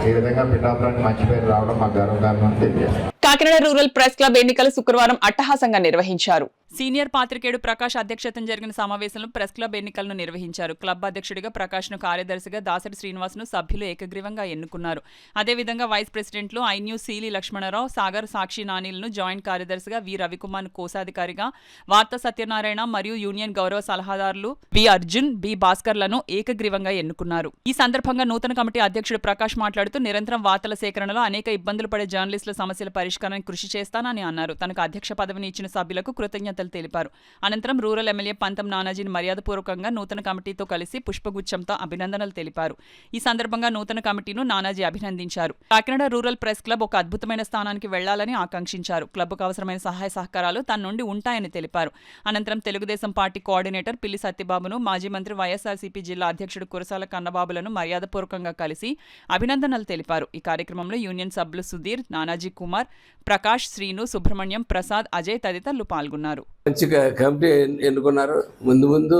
ఈ విధంగా పిఠాపురానికి మంచి పేరు రావడం మాకు గర్వకారణం తెలియజేస్తాం. కాకినాడ రూరల్ ప్రెస్ క్లబ్ ఎన్నికలు శుక్రవారం అట్టహాసంగా నిర్వహించారు. సీనియర్ పాత్రికేయుడు ప్రకాష్ అధ్యక్షతన జరిగిన సమావేశంలో ప్రెస్ క్లబ్ ఎన్నికలను నిర్వహించారు. క్లబ్ అధ్యక్షుడిగా ప్రకాష్ను, కార్యదర్శిగా దాసరి శ్రీనివాస్ను సభ్యులు ఏకగ్రీవంగా ఎన్నుకున్నారు. అదేవిధంగా వైస్ ప్రెసిడెంట్లు ఐన్యూస్ సీలి లక్ష్మణరావు, సాగర్ సాక్షి నానీలను జాయింట్ కార్యదర్శిగా, వి రవికుమార్ కోశాధికారిగా, వార్తా సత్యనారాయణ మరియు యూనియన్ గౌరవ సలహాదారులు వి అర్జున్, బి భాస్కర్లను ఏకగ్రీవంగా ఎన్నుకున్నారు. ఈ సందర్భంగా నూతన కమిటీ అధ్యక్షుడు ప్రకాష్ మాట్లాడుతూ నిరంతరం వార్తల సేకరణలో అనేక ఇబ్బందులు పడే జర్నలిస్టుల సమస్యల పరిష్కారానికి కృషి చేస్తానని అన్నారు. తనకు అధ్యక్ష పదవిని ఇచ్చిన సభ్యులకు కృతజ్ఞతలు తెలిపారు. అనంతరం రూరల్ ఎమ్మెల్యే పంతం నానాజీని మర్యాదపూర్వకంగా నూతన కమిటీతో కలిసి పుష్పగుచ్చంతో అభినందనలు తెలిపారు. ఈ సందర్భంగా నూతన కమిటీను నానాజీ అభినందించారు. కాకినాడ రూరల్ ప్రెస్ క్లబ్ ఒక అద్భుతమైన స్థానానికి వెళ్లాలని ఆకాంక్షించారు. క్లబ్కు అవసరమైన సహాయ సహకారాలు తన నుండి ఉంటాయని తెలిపారు. అనంతరం తెలుగుదేశం పార్టీ కోఆర్డినేటర్ పిల్లి సత్యబాబును, మాజీ మంత్రి వైఎస్ఆర్సీపీ జిల్లా అధ్యక్షుడు కురసాల కన్నబాబులను మర్యాదపూర్వకంగా కలిసి అభినందనలు తెలిపారు. ఈ కార్యక్రమంలో యూనియన్ సభ్యులు సుధీర్, నానాజీ కుమార్, ప్రకాష్, శ్రీను, సుబ్రహ్మణ్యం, ప్రసాద్, అజయ్ తదితరులు పాల్గొన్నారు. మంచి కమిటీ ఎన్నుకున్నారు. ముందు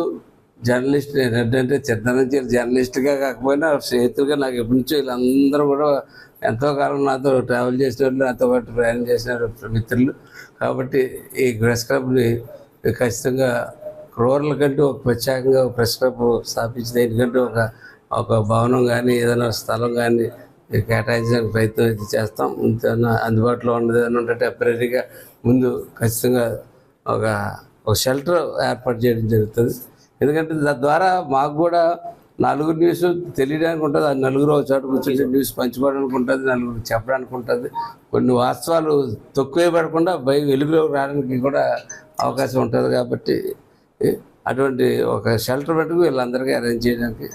జర్నలిస్ట్ ఏంటంటే చిన్న నుంచి జర్నలిస్ట్గా కాకపోయినా స్నేహితులుగా నాకు ఎప్పటి నుంచో వీళ్ళందరూ కూడా ఎంతో కాలం నాతో ట్రావెల్ చేసిన వాళ్ళు, నాతో పాటు ప్రయాణం చేసిన మిత్రులు. కాబట్టి ఈ ప్రెస్ క్లబ్ని ఖచ్చితంగా రూరల్ కంటూ ఒక ప్రత్యేకంగా ఒక ప్రెస్ క్లబ్ స్థాపించింది. ఎందుకంటే ఒక భవనం కానీ ఏదైనా స్థలం కానీ కేటాయించడానికి ప్రయత్నం అయితే చేస్తాం. అందుబాటులో ఉన్నది అని ఉంటే టెంపరీగా ముందు ఖచ్చితంగా ఒక షెల్టర్ ఏర్పాటు చేయడం జరుగుతుంది. ఎందుకంటే తద్వారా మాకు కూడా నలుగురు న్యూస్ తెలియడానికి ఉంటుంది. అది నలుగురు ఒక చోట కూర్చొని న్యూస్ పంచుకోవడానికి ఉంటుంది, నలుగురు చెప్పడానికి ఉంటుంది. కొన్ని వాస్తవాలు తక్కువ పడకుండా వెలుగులోకి రావడానికి కూడా అవకాశం ఉంటుంది. కాబట్టి అటువంటి ఒక షెల్టర్ పెట్టుకు వీళ్ళందరికీ అరేంజ్ చేయడానికి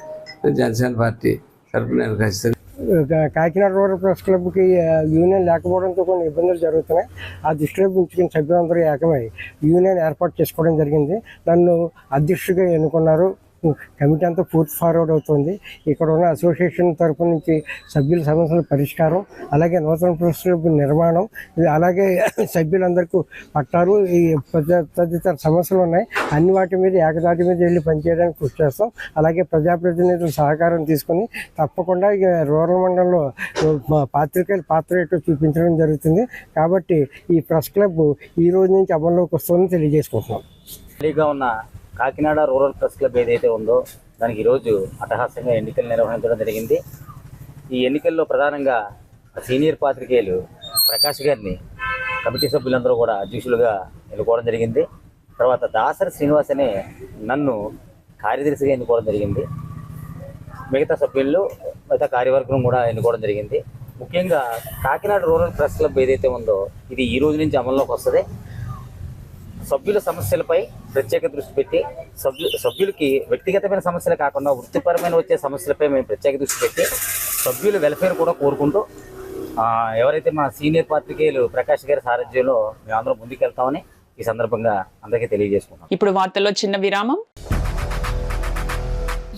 జనసేన పార్టీ తరఫున నేను ఖచ్చితంగా. కాకినాడ రూరల్ ప్రెస్ క్లబ్కి యూనియన్ లేకపోవడంతో కొన్ని ఇబ్బందులు జరుగుతున్నాయి. ఆ దృష్టిలో ఉంచుకుని సభ్యులందరూ ఏకమై యూనియన్ ఏర్పాటు చేసుకోవడం జరిగింది. నన్ను అధ్యక్షుడిగా ఎన్నుకున్నారు. కమిటీ అంతా పూర్తి ఫార్వర్డ్ అవుతుంది. ఇక్కడ ఉన్న అసోసియేషన్ తరఫు నుంచి సభ్యుల సమస్యల పరిష్కారం, అలాగే నూతన ప్రెస్ క్లబ్ నిర్మాణం, అలాగే సభ్యులందరికీ పట్టాలు, ఈ తదితర సమస్యలు ఉన్నాయి. అన్ని వాటి మీద ఏకదాటి మీద వెళ్ళి పనిచేయడానికి కృషి చేస్తాం. అలాగే ప్రజాప్రతినిధుల సహకారం తీసుకుని తప్పకుండా ఇక రూరల్ మండలంలో పాత్రికేయుల పాత్ర ఏంటో చూపించడం జరుగుతుంది. కాబట్టి ఈ ప్రెస్ క్లబ్ ఈ రోజు నుంచి అమల్లోకి వస్తుందని తెలియజేసుకుంటున్నాం. ఖాళీగా ఉన్న కాకినాడ రూరల్ ప్రెస్ క్లబ్ ఏదైతే ఉందో దానికి ఈరోజు అట్టహాసంగా ఎన్నికలు నిర్వహించడం జరిగింది. ఈ ఎన్నికల్లో ప్రధానంగా సీనియర్ పాత్రికేయులు ప్రకాష్ గారిని కమిటీ సభ్యులందరూ కూడా అధ్యక్షులుగా ఎన్నుకోవడం జరిగింది. తర్వాత దాసరి శ్రీనివాస్ అనే నన్ను కార్యదర్శిగా ఎన్నుకోవడం జరిగింది. మిగతా సభ్యులు మిగతా కార్యవర్గం కూడా ఎన్నుకోవడం జరిగింది. ముఖ్యంగా కాకినాడ రూరల్ ప్రెస్ క్లబ్ ఏదైతే ఉందో ఇది ఈ రోజు నుంచి అమల్లోకి వస్తుంది. సభ్యుల సమస్యలపై ప్రత్యేక దృష్టి పెట్టి సభ్యులకి వ్యక్తిగతమైన సమస్యలు కాకుండా వృత్తిపరమైన వచ్చే సమస్యలపై మేము ప్రత్యేక దృష్టి పెట్టి సభ్యుల వెల్ఫేర్ కూడా కోరుకుంటూ ఎవరైతే మా సీనియర్ పాత్రికేయులు ప్రకాష్ గారి సారథ్యంలో మేమందరం ముందుకెళ్తామని ఈ సందర్భంగా అందరికీ తెలియజేసుకుంటాం. ఇప్పుడు వార్తల్లో చిన్న విరామం.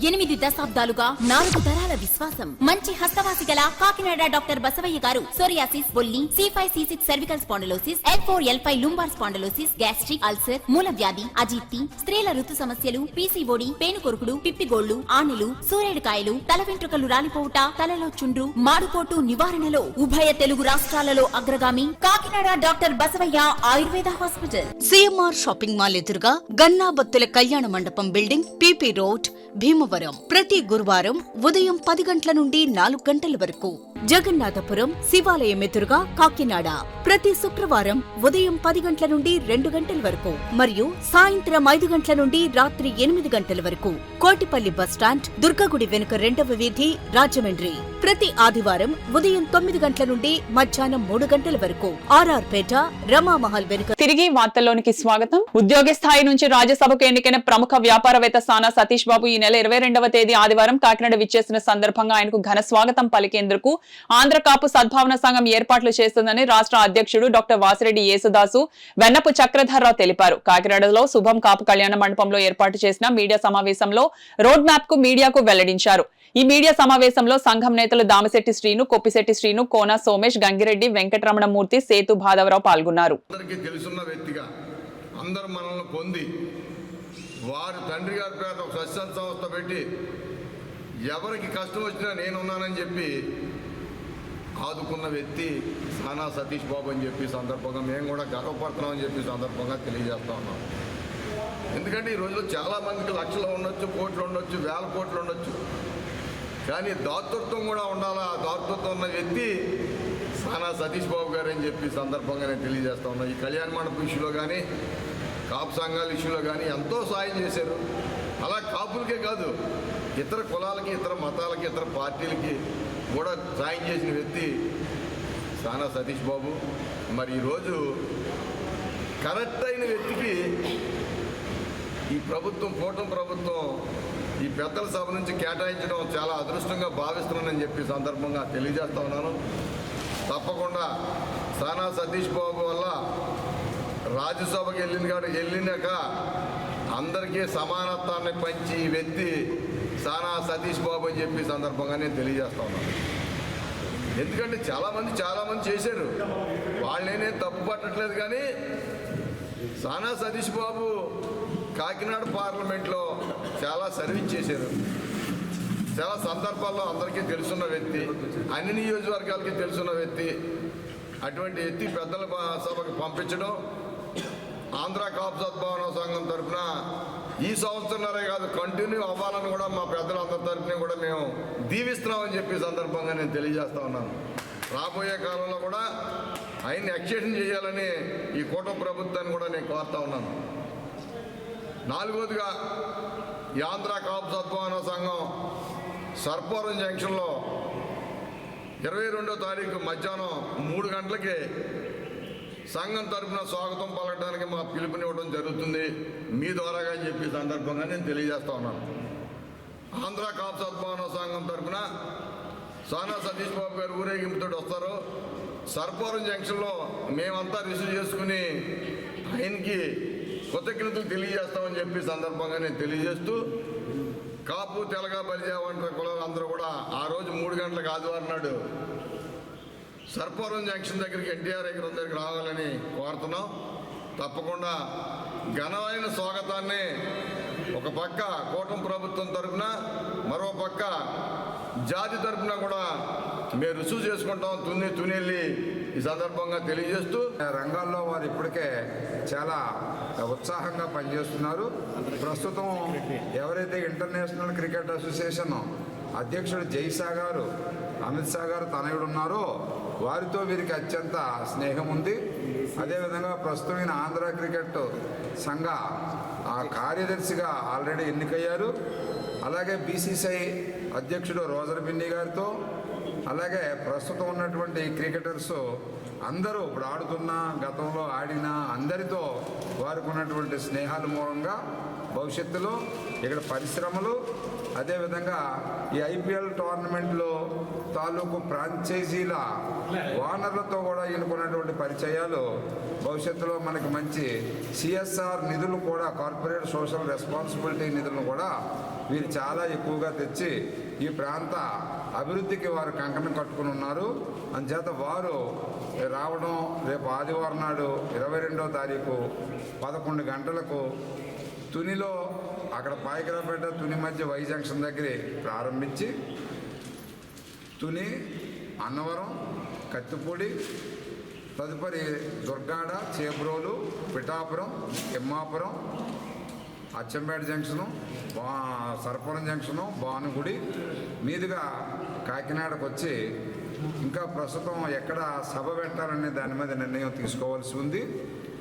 8 దశాబ్దాలుగా 4 తరాల విశ్వాసం. మంచి హస్తవాసి గల కాకినాడ డాక్టర్ బసవయ్య గారు సోరియాసిస్, బొల్లి, C5, C6 cervical spondylosis, L4, L5 lumbar spondylosis, gastric, ulcer, మూల వ్యాధి, అజీర్తి, స్త్రీల ఋతు సమస్యలు, PCOD, పేనుకొరుకుడు, పిప్పిగోళ్లు, ఆనులు, సూరేడుకాయలు, తల వెంట్రుకలు రాలిపోవుట, తలలో చుండ్రు, మాడుకోటు నివారణలో ఉభయ తెలుగు రాష్ట్రాలలో అగ్రగామి Kakinada doctor Basavayya Ayurveda hospital. CMR shopping mall ఎదురుగా గన్నాబత్తుల కళ్యాణ మండపం బిల్డింగ్, PP రోడ్, భీమవరం. ప్రతి గురువారం ఉదయం 10 గంటల నుండి 4 గంటల వరకు. జగన్నాథపురం శివాలయం ఎదురుగా కాకినాడ ప్రతి శుక్రవారం ఉదయం 10 గంటల నుండి 2 గంటల వరకు మరియు సాయంత్రం 5 గంటల నుండి రాత్రి 8 గంటల వరకు. కోటిపల్లి బస్టాండ్, దుర్గగుడి వెనుక 2వ వీధి, రాజమండ్రి ప్రతి ఆదివారం ఉదయం 9 గంటల నుండి మధ్యాహ్నం 3 గంటల వరకు. RR పేట, రమామహల్ వెనుక. తిరిగి వార్తల్లోనికి స్వాగతం. ఉద్యోగి స్థాయి నుంచి రాజ్యసభకు ఎన్నికైన ప్రముఖ వ్యాపారవేత్త సానా సతీష్ బాబు ఈ నెల 22వ తేదీ ఆదివారం కాకినాడ విచ్చేసిన సందర్భంగా ఆయనకు ఘన స్వాగతం పలికేందుకు ఆంధ్ర కాపు సద్భావన సంఘం ఏర్పాట్లు చేస్తుందని రాష్ట్ర అధ్యక్షుడు డాక్టర్ వాసిరెడ్డి యేసుదాసు వెన్నపు చక్రధర్రావు తెలిపారు. కాకినాడలో శుభం కాపు కళ్యాణ మండపంలో ఏర్పాటు చేసిన మీడియా సమావేశంలో రోడ్ మ్యాప్ కు మీడియాకు వెల్లడించారు. ఈ మీడియా సమావేశంలో సంఘం నేతలు దామశెట్టి శ్రీను, కొప్పిశెట్టి శ్రీను, కోన సోమేష్, గంగిరెడ్డి, వెంకటరమణమూర్తి, సేతు భాదవరావు పాల్గొన్నారు. అందరికీ తెలుసున్న వ్యక్తిగా అందరు మనల్ని పొంది వారి తండ్రి గారి పేద ఒక సత్సంగ సంస్థ పెట్టి ఎవరికి కష్టం వచ్చినా నేనున్నానని చెప్పి ఆదుకున్న వ్యక్తి సానా సతీష్ బాబు అని చెప్పి సందర్భంగా మేము కూడా గర్వపడుతున్నామని చెప్పి సందర్భంగా తెలియజేస్తా ఉన్నాం. ఎందుకంటే ఈ రోజుల్లో చాలామందికి లక్షలు ఉండొచ్చు, కోట్లు ఉండొచ్చు, వేల కోట్లు ఉండొచ్చు, కానీ దాతృత్వం కూడా ఉండాలా. దాతృత్వం ఉన్న వ్యక్తి సానా సతీష్ బాబు గారు అని చెప్పి సందర్భంగా నేను తెలియజేస్తా ఉన్నా. ఈ కళ్యాణ మండపం ఇష్యూలో కానీ కాపు సంఘాల ఇష్యూలో కానీ ఎంతో సాయం చేశారు. అలా కాపులకే కాదు, ఇతర కులాలకి, ఇతర మతాలకి, ఇతర పార్టీలకి కూడా సాయం చేసిన వ్యక్తి సానా సతీష్ బాబు. మరి ఈరోజు కరెక్ట్ అయిన వ్యక్తికి ఈ ప్రభుత్వం, కూటమి ప్రభుత్వం ఈ పెద్దల సభ నుంచి కేటాయించడం చాలా అదృష్టంగా భావిస్తున్నానని చెప్పి సందర్భంగా తెలియజేస్తా ఉన్నాను. తప్పకుండా సానా సతీష్ బాబు వల్ల రాజ్యసభకి వెళ్ళినాక అందరికీ సమానత్వాన్ని పంచి వ్యక్తి సానా సతీష్ బాబు అని చెప్పి సందర్భంగా నేను తెలియజేస్తా ఉన్నాను. ఎందుకంటే చాలామంది చేశారు, వాళ్ళేనే తప్పు పట్టట్లేదు. కానీ సానా సతీష్ బాబు కాకినాడ పార్లమెంట్లో చాలా సర్వీస్ చేశారు. చాలా సందర్భాల్లో అందరికీ తెలుసున్న వ్యక్తి, అన్ని నియోజకవర్గాలకి తెలుసున్న వ్యక్తి. అటువంటి వ్యక్తి పెద్దల సభకు పంపించడం ఆంధ్ర కాపు సద్భావన సంఘం తరఫున ఈ సంవత్సరంలోనే కాదు, కంటిన్యూ అవ్వాలని కూడా మా పెద్దలందరి తరఫున కూడా మేము దీవిస్తున్నామని చెప్పి సందర్భంగా నేను తెలియజేస్తా ఉన్నాను. రాబోయే కాలంలో కూడా ఆయన్ని ఎక్స్టెన్షన్ చేయాలని ఈ కూటమి ప్రభుత్వాన్ని కూడా నేను కోరుతా ఉన్నాను. నాలుగోదిగా ఈ ఆంధ్ర కాపు సద్భావన సంఘం సర్పవరం జంక్షన్లో 22వ తారీఖు మధ్యాహ్నం 3 గంటలకి సంఘం తరఫున స్వాగతం పలకడానికి మా పిలుపునివ్వడం జరుగుతుంది మీ ద్వారాగా అని చెప్పి సందర్భంగా నేను తెలియజేస్తా ఉన్నాను. ఆంధ్ర కాపు సద్భావన సంఘం తరఫున సానా సతీష్ బాబు గారు ఊరేగింపుతో వస్తారు. సర్పవరం జంక్షన్లో మేమంతా రిసీవ్ చేసుకుని ఆయనకి కృతజ్ఞతలు తెలియజేస్తామని చెప్పి సందర్భంగా నేను తెలియజేస్తూ, కాపు, తెలగ, బలిజ వంటి కులాలు అందరూ కూడా ఆ రోజు 3 గంటలకు ఆదివారం నాడు సర్పవరం జంక్షన్ దగ్గరికి ఎన్టీఆర్ విగ్రహం దగ్గరికి రావాలని కోరుతున్నాం. తప్పకుండా ఘనమైన స్వాగతాన్ని ఒక పక్క కూటమి ప్రభుత్వం తరఫున, మరో పక్క జాతి తరఫున కూడా మేము రుసువు చేసుకుంటాం. తునెళ్ళి ఈ సందర్భంగా తెలియజేస్తూ, రంగాల్లో వారు ఇప్పటికే చాలా ఉత్సాహంగా పనిచేస్తున్నారు. ప్రస్తుతం ఎవరైతే ఇంటర్నేషనల్ క్రికెట్ అసోసియేషన్ అధ్యక్షుడు జైషా గారు, అమిత్ షా గారు తనయుడు ఉన్నారో వారితో వీరికి అత్యంత స్నేహం ఉంది. అదేవిధంగా ప్రస్తుతం ఆంధ్ర క్రికెట్ సంఘ కార్యదర్శిగా ఆల్రెడీ ఎన్నికయ్యారు. అలాగే బీసీసీఐ అధ్యక్షుడు రోజర్ బిన్నీ గారితో, అలాగే ప్రస్తుతం ఉన్నటువంటి క్రికెటర్స్ అందరూ ఇప్పుడు ఆడుతున్న, గతంలో ఆడిన అందరితో వారికి ఉన్నటువంటి స్నేహాల మూలంగా భవిష్యత్తులో ఇక్కడ పరిశ్రమలు, అదేవిధంగా ఈ ఐపీఎల్ టోర్నమెంట్లో తాలూకు ఫ్రాంచైజీల ఓనర్లతో కూడా ఈయనకున్నటువంటి పరిచయాలు భవిష్యత్తులో మనకి మంచి సిఎస్ఆర్ నిధులు కూడా, కార్పొరేట్ సోషల్ రెస్పాన్సిబిలిటీ నిధులను కూడా వీరు చాలా ఎక్కువగా తెచ్చి ఈ ప్రాంత అభివృద్ధికి వారు కంకణం కట్టుకుని ఉన్నారు. అందుచేత వారు రావడం రేపు ఆదివారం నాడు 22వ తారీఖు 11 గంటలకు తునిలో, అక్కడ పాయకరాపేట తుని మధ్య వై జంక్షన్ దగ్గర ప్రారంభించి తుని, అన్నవరం, కత్తిపూడి, తదుపరి దుర్గాడ, చేబ్రోలు, పిఠాపురం, తిమ్మాపురం, అచ్చంపేట జంక్షను, సర్పవరం జంక్షను, భానుగుడి మీదుగా కాకినాడకు వచ్చి ఇంకా ప్రస్తుతం ఎక్కడ సభ పెట్టాలనే దాని మీద నిర్ణయం తీసుకోవాల్సి ఉంది.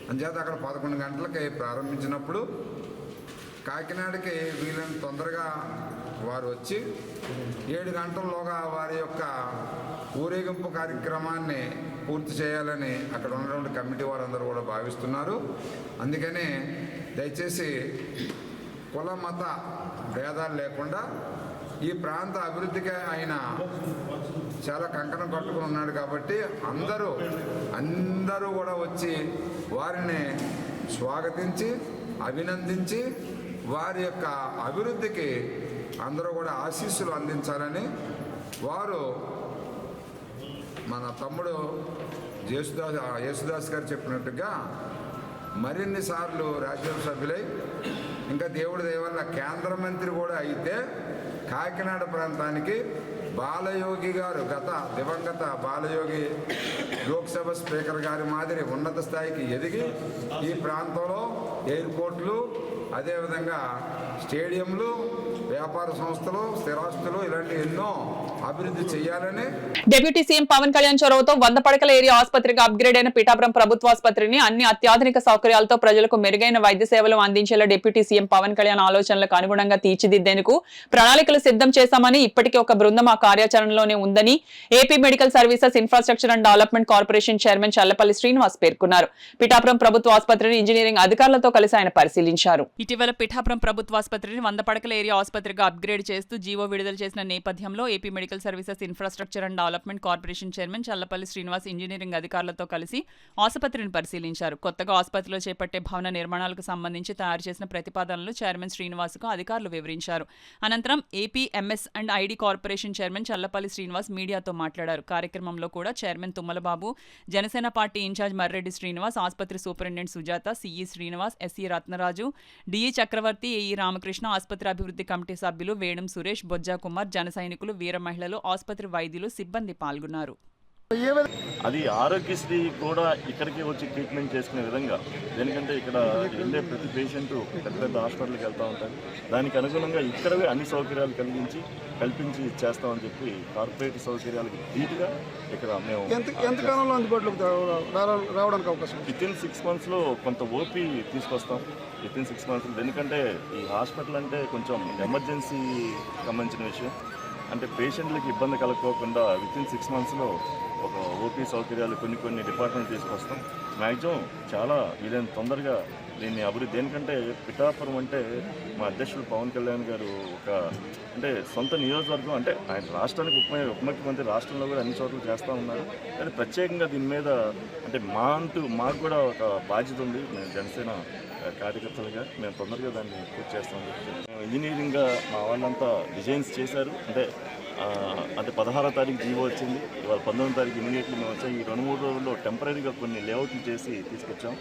అంచేత అక్కడ 11 గంటలకి ప్రారంభించినప్పుడు కాకినాడకి వీళ్ళని తొందరగా వారు వచ్చి 7 గంటల్లోగా వారి యొక్క ఊరేగింపు కార్యక్రమాన్ని పూర్తి చేయాలని అక్కడ ఉన్నటువంటి కమిటీ వారందరూ కూడా భావిస్తున్నారు. అందుకని దయచేసి కుల మత భేదాలు లేకుండా ఈ ప్రాంత అభివృద్ధికి ఆయన చాలా కంకణం కట్టుకుని ఉన్నాడు కాబట్టి అందరూ కూడా వచ్చి వారిని స్వాగతించి అభినందించి వారి యొక్క అభివృద్ధికి అందరూ కూడా ఆశీస్సులు అందించాలని వారు మన తమ్ముడు యేసుదాస్ గారు చెప్పినట్టుగా మరిన్ని సార్లు రాజ్యసభ సభ్యులై ఇంకా దేవుడి దయ వల్ల కేంద్ర మంత్రి కూడా అయితే కాకినాడ ప్రాంతానికి బాలయోగి గారు దివంగత బాలయోగి లోక్సభ స్పీకర్ గారి మాదిరి ఉన్నత స్థాయికి ఎదిగి ఈ ప్రాంతంలో ఎయిర్పోర్ట్లు అదేవిధంగా స్టేడియంలు వ్యాపార సంస్థలు స్థిరాస్తులు ఇలాంటి ఎన్నో అభివృద్ధి చేయాలని డిప్యూటీ సీఎం పవన్ కళ్యాణ్ చొరవతో 100 పడకల ఏరియా ఆసుపత్రిగా అప్గ్రేడ్ అయిన పిఠాపురం ప్రభుత్వ ఆసుపత్రిని అన్ని అత్యాధునిక సౌకర్యాలతో ప్రజలకు మెరుగైన వైద్య సేవలు అందించేలా డిప్యూటీ సీఎం పవన్ కళ్యాణ్ ఆలోచనలకు అనుగుణంగా తీర్చిదిద్దేందుకు ప్రణాళికలు సిద్ధం చేశామని ఇప్పటికే ఒక బృందం ఆ కార్యాచరణలోనే ఉందని AP medical services infrastructure and development corporation chairman Challapalli Srinivas పేర్కొన్నారు. పిఠాపురం ప్రభుత్వ ఆసుపత్రిని ఇంజనీరింగ్ అధికారులతో కలిసి ఆయన పరిశీలించారు. ఇటీవల పిఠాపురం ప్రభుత్వ ఆసుపత్రిని 100 పడకల ఏరియా ఆసుపత్రిగా అప్గ్రేడ్ చేస్తూ జీవో విడుదల చేసిన నేపథ్యంలో AP medical services infrastructure and development corporation chairman Challapalli Srinivas engineering అధికారులతో కలిసి ఆసుపత్రిని పరిశీలించారు. కొత్తగా ఆసుపత్రిలో చేపట్టే భవన నిర్మాణాలకు సంబంధించి తయారు చేసిన ప్రతిపాదనలు చైర్మన్ శ్రీనివాస్కు అధికారులు వివరించారు. అనంతరం AP MS and ID corporation chairman Challapalli Srinivas మీడియాతో మాట్లాడారు. కార్యక్రమంలో కూడా chairman Tummalababu, Janasena party incharge Marreddy Srinivas, ఆసుపత్రి superintendent Sujatha, CE Srinivas, SE Ratnaraju, DE Chakravarthi, AE Ramakrishna, ఆసుపత్రి అభివృద్ధి కమిటీ సభ్యులు వేణం సురేష్, బొజ్జా కుమార్, జన సైనికులు, వీర మహిళలు, ఆసుపత్రి వైద్యులు, సిబ్బంది పాల్గొన్నారు. అది ఆరోగ్యశ్రీ కూడా ఇక్కడికి వచ్చి ట్రీట్మెంట్ చేసుకునే విధంగా, ఎందుకంటే ఇక్కడ వెళ్ళే ప్రతి పేషెంట్ పెద్ద పెద్ద హాస్పిటల్కి వెళ్తూ ఉంటారు. దానికి అనుగుణంగా ఇక్కడవే అన్ని సౌకర్యాలు కల్పించి చేస్తామని చెప్పి కార్పొరేట్ సౌకర్యాలకు ధీటుగా ఇక్కడ మేము ఎంతకాలంలో అందుబాటులోకి రావడానికి అవకాశం వితిన్ 6 months కొంత ఓపీ తీసుకొస్తాం. వితిన్ 6 months, ఎందుకంటే ఈ హాస్పిటల్ అంటే కొంచెం ఎమర్జెన్సీ సంబంధించిన విషయం. అంటే పేషెంట్లకి ఇబ్బంది కలగకోకుండా వితిన్ 6 months ఒక ఓపీ సౌకర్యాలు కొన్ని డిపార్ట్మెంట్ తీసుకొస్తాం. మ్యాక్సిమం చాలా వీలైన తొందరగా దీన్ని అభివృద్ధి, ఎందుకంటే పిఠాపురం అంటే మా అధ్యక్షుడు పవన్ కళ్యాణ్ గారు అంటే సొంత నియోజకవర్గం, అంటే ఆయన రాష్ట్రానికి ఉపముఖ్యమంత్రి, రాష్ట్రంలో కూడా అన్ని చోట్ల చేస్తూ ఉన్నారు. కానీ ప్రత్యేకంగా దీని మీద అంటే మాకు కూడా ఒక బాధ్యత ఉంది. మేము జనసేన కార్యకర్తలుగా మేము తొందరగా దాన్ని పూర్తి చేస్తామని చెప్పి ఇంజనీరింగ్గా మా వాళ్ళంతా డిజైన్స్ చేశారు. అంటే 16వ తారీఖు జీవో వచ్చింది, ఇవాళ 19వ తారీఖు ఇమీడియట్లీ మేము వచ్చాం. ఈ 2-3 రోజుల్లో టెంపరీగా కొన్ని లేఅవుట్లు చేసి తీసుకొచ్చాం.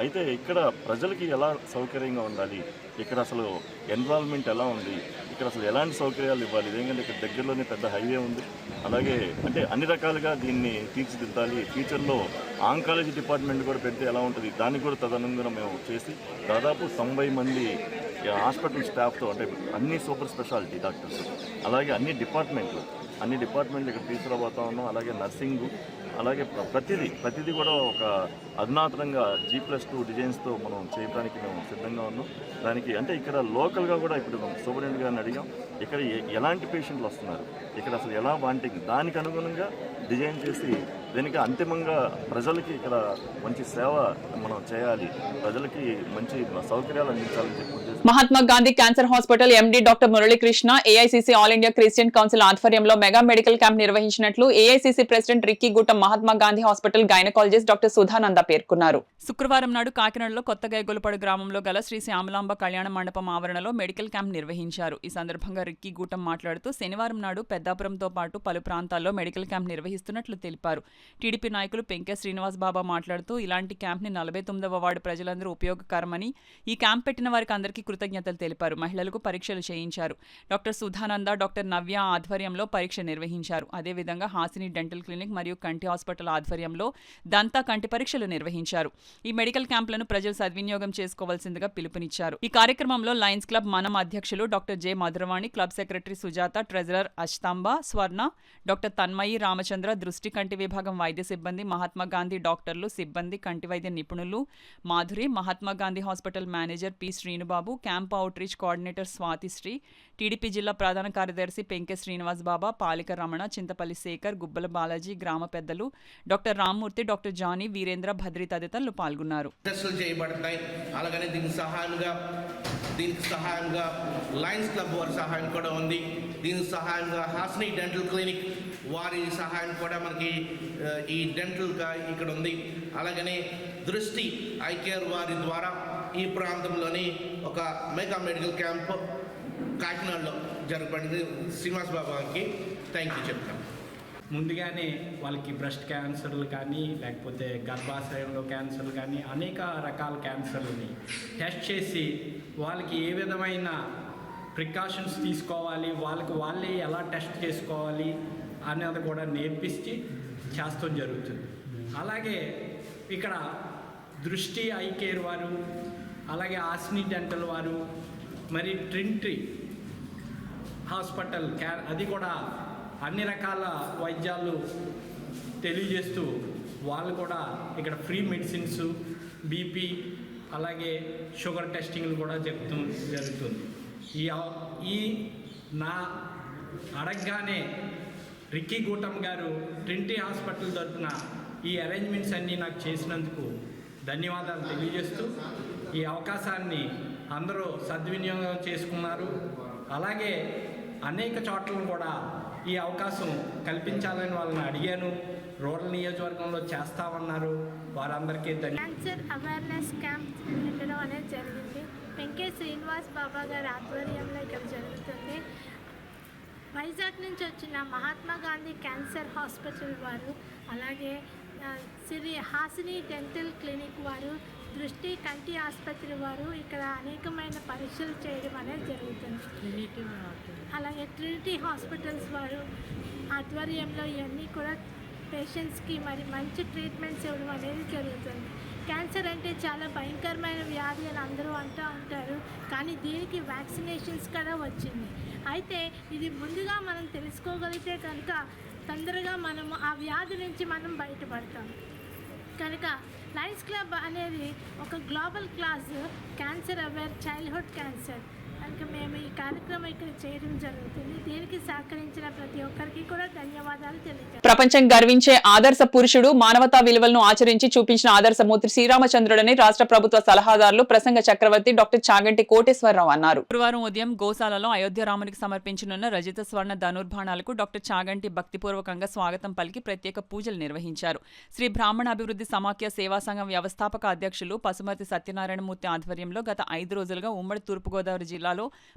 అయితే ఇక్కడ ప్రజలకి ఎలా సౌకర్యంగా ఉండాలి, ఇక్కడ అసలు ఎన్విరాన్మెంట్ ఎలా ఉంది, ఇక్కడ అసలు ఎలాంటి సౌకర్యాలు ఇవ్వాలి, ఎందుకంటే ఇక్కడ దగ్గరలోనే పెద్ద హైవే ఉంది. అలాగే అంటే అన్ని రకాలుగా దీన్ని తీర్చిదిద్దాలి. ఫ్యూచర్లో ఆంకాలజీ డిపార్ట్మెంట్ కూడా పెడితే ఎలా ఉంటుంది, దానికి కూడా తదనుగుణంగా మేము చేసి దాదాపు 90 మంది హాస్పిటల్ స్టాఫ్తో, అంటే అన్ని సూపర్ స్పెషాలిటీ డాక్టర్స్, అలాగే అన్ని డిపార్ట్మెంట్లు ఇక్కడ తీసుకురాబోతా ఉన్నాం. అలాగే నర్సింగు, అలాగే ప్రతిదీ కూడా ఒక అధునాతనంగా G+2 డిజైన్స్తో మనం చేయడానికి మేము సిద్ధంగా ఉన్నాం. దానికి అంటే ఇక్కడ లోకల్గా కూడా ఇప్పుడు సూపరింటెండెంట్ గారిని అడిగాం, ఇక్కడ ఎలాంటి పేషెంట్లు వస్తున్నారు, ఇక్కడ అసలు ఎలా వాంటింగ్, దానికి అనుగుణంగా డిజైన్ చేసి దీనికి అంతిమంగా ప్రజలకి ఇక్కడ మంచి సేవ మనం చేయాలి, ప్రజలకి మంచి సౌకర్యాలు అందించాలని చెప్పి Mahatma Gandhi cancer hospital MD doctor Muralikrishna AICC all India Christian council ఆధ్వర్యంలో మెగా మెడికల్ క్యాంప్ నిర్వహించినట్లు AICC president Ricky Gootam Mahatma Gandhi hospital gynaecologist doctor Sudhananda పేర్కొన్నారు. శుక్రవారం నాడు కాకినాడలో కొత్తగా గొలపాడు గ్రామంలో గల శ్రీ శ్యామలాంబ కళ్యాణ మండపం ఆవరణలో మెడికల్ క్యాంప్ నిర్వహించారు. ఈ సందర్భంగా రిక్కీ గూటం మాట్లాడుతూ శనివారం నాడు పెద్దాపురంతో పాటు పలు ప్రాంతాల్లో మెడికల్ క్యాంప్ నిర్వహిస్తున్నట్లు తెలిపారు. టీడీపీ నాయకులు పెంకే శ్రీనివాస్ బాబా మాట్లాడుతూ ఇలాంటి క్యాంప్ని 49వ వార్డు ప్రజలందరూ ఉపయోగకరమని, ఈ క్యాంప్ పెట్టిన వారికి అందరికీ కృతజ్ఞతలు తెలిపారు. మహిళలకు పరీక్షలు చేయించారు. డాక్టర్ సుధానంద, డాక్టర్ నవ్య ఆధ్వర్యంలో పరీక్ష నిర్వహించారు. అదేవిధంగా హాసిని డెంటల్ క్లినిక్ మరియు కంటి హాస్పిటల్ ఆధ్వర్యంలో దంతా కంటి పరీక్షలు నిర్వహించారు. ఈ మెడికల్ క్యాంపులను ప్రజలు సద్వినియోగం చేసుకోవాల్సిందిగా పిలుపునిచ్చారు. ఈ కార్యక్రమంలో లయన్స్ క్లబ్ మనం అధ్యక్షులు doctor J Madhuravani, club secretary Sujatha, treasurer Ashtamba, Swarna, doctor Tanmayi, Ramachandra, దృష్టి కంటి విభాగం వైద్య సిబ్బంది, మహాత్మా గాంధీ డాక్టర్లు, సిబ్బంది, కంటి వైద్య నిపుణులు, Madhuri, Mahatma Gandhi hospital manager P Srinubabu, camp out reach coordinator Swathisri, TDP జిల్లా ప్రధాన కార్యదర్శి పెంకే శ్రీనివాస్ బాబా, పాలిక రమణ, చింతపల్లి శేఖర్, గుబ్బల బాలాజీ, గ్రామ పెద్దలు డాక్టర్ రామ్మూర్తి, డాక్టర్ జానీ, వీరేంద్ర, భద్రి తదితరులు పాల్గొన్నారు. చేయబడతాయి. అలాగనే దీనికి సహాయంగా దీనికి సహాయంగా లయన్స్ క్లబ్ వారి సహాయం కూడా ఉంది. దీనికి సహాయంగా హాసిని డెంటల్ క్లినిక్ వారి సహాయం కూడా మనకి ఈ డెంటల్గా ఇక్కడ ఉంది. అలాగనే దృష్టి ఐ కేర్ వారి ద్వారా ఈ ప్రాంతంలోని ఒక మెగా మెడికల్ క్యాంప్ కాకినాడలో జరపబడింది. శ్రీనివాస్ బాబాకి థ్యాంక్ యూ చెప్తాను. ముందుగానే వాళ్ళకి బ్రెస్ట్ క్యాన్సర్లు కానీ లేకపోతే గర్భాశయంలో క్యాన్సర్లు కానీ అనేక రకాల క్యాన్సర్లని టెస్ట్ చేసి వాళ్ళకి ఏ విధమైన ప్రికాషన్స్ తీసుకోవాలి, వాళ్ళే ఎలా టెస్ట్ చేసుకోవాలి అనేది కూడా నేర్పించి చేస్తాం జరుగుతుంది. అలాగే ఇక్కడ దృష్టి ఐ కేర్ వారు, అలాగే హాసిని డెంటల్ వారు, మరి ట్రినిటీ హాస్పిటల్ అది కూడా అన్ని రకాల వైద్యాలు తెలియజేస్తూ వాళ్ళు కూడా ఇక్కడ ఫ్రీ మెడిసిన్స్, బీపీ, అలాగే షుగర్ టెస్టింగ్లు కూడా జరుగుతుంది. ఈ నా అడగగానే రిక్కీ గూటమ్ గారు ట్రినిటీ హాస్పిటల్ తరఫున ఈ అరేంజ్మెంట్స్ అన్నీ నాకు చేసినందుకు ధన్యవాదాలు తెలియజేస్తూ ఈ అవకాశాన్ని అందరూ సద్వినియోగం చేసుకున్నారు. అలాగే అనేక చోట్లను కూడా ఈ అవకాశం కల్పించాలని వాళ్ళని అడిగాను. రూరల్ నియోజకవర్గంలో చేస్తామన్నారు. వారందరికీ క్యాన్సర్ అవేర్నెస్ క్యాంప్ పెట్టడం అనేది జరిగింది. వెంకే శ్రీనివాస్ బాబా గారి ఆధ్వర్యంలో ఇక్కడ జరుగుతుంది. వైజాగ్ నుంచి వచ్చిన మహాత్మా గాంధీ క్యాన్సర్ హాస్పిటల్ వారు, అలాగే హాసిని డెంటల్ క్లినిక్ వారు, దృష్టి కంటి ఆసుపత్రి వారు ఇక్కడ అనేకమైన పరీక్షలు చేయడం అనేది జరుగుతుంది. అలాగే ట్రినిటీ హాస్పిటల్స్ వారు ఆధ్వర్యంలో ఇవన్నీ కూడా పేషెంట్స్కి మరి మంచి ట్రీట్మెంట్స్ ఇవ్వడం అనేది జరుగుతుంది. క్యాన్సర్ అంటే చాలా భయంకరమైన వ్యాధి అని అందరూ అంటూ ఉంటారు, కానీ దీనికి వ్యాక్సినేషన్స్ కూడా వచ్చింది. అయితే ఇది ముందుగా మనం తెలుసుకోగలిగితే కనుక తొందరగా మనము ఆ వ్యాధి నుంచి మనం బయటపడతాం. కనుక లయన్స్ క్లబ్ అనేది ఒక global class cancer aware childhood cancer కనుక మేము ఈ కార్యక్రమం ఇక్కడ చేయడం జరుగుతుంది. దీనికి సహకరించిన ప్రతి ఒక్కరికి కూడా ధన్యవాదాలు తెలియజేస్తాను. ప్రపంచం గర్వించే ఆదర్శ పురుషుడు, మానవతా విలువలను ఆచరించి చూపించిన ఆదర్శమూర్తి శ్రీరామచంద్రుడని రాష్ట్ర ప్రభుత్వ సలహాదారులు ప్రసంగ చక్రవర్తి డాక్టర్ చాగంటి కోటేశ్వరరావు అన్నారు. గురువారం ఉదయం గోశాలలో అయోధ్య రామునికి సమర్పించనున్న రజిత స్వర్ణ ధనుర్బాణాలకు డాక్టర్ చాగంటి భక్తిపూర్వకంగా స్వాగతం పలికి ప్రత్యేక పూజలు నిర్వహించారు. శ్రీ బ్రాహ్మణ అభివృద్ధి సమాఖ్య సేవా సంఘం వ్యవస్థాపక అధ్యక్షులు పసుమర్తి సత్యనారాయణమూర్తి ఆధ్వర్యంలో గత 5 రోజులుగా ఉమ్మడి తూర్పుగోదావరి జిల్లాలో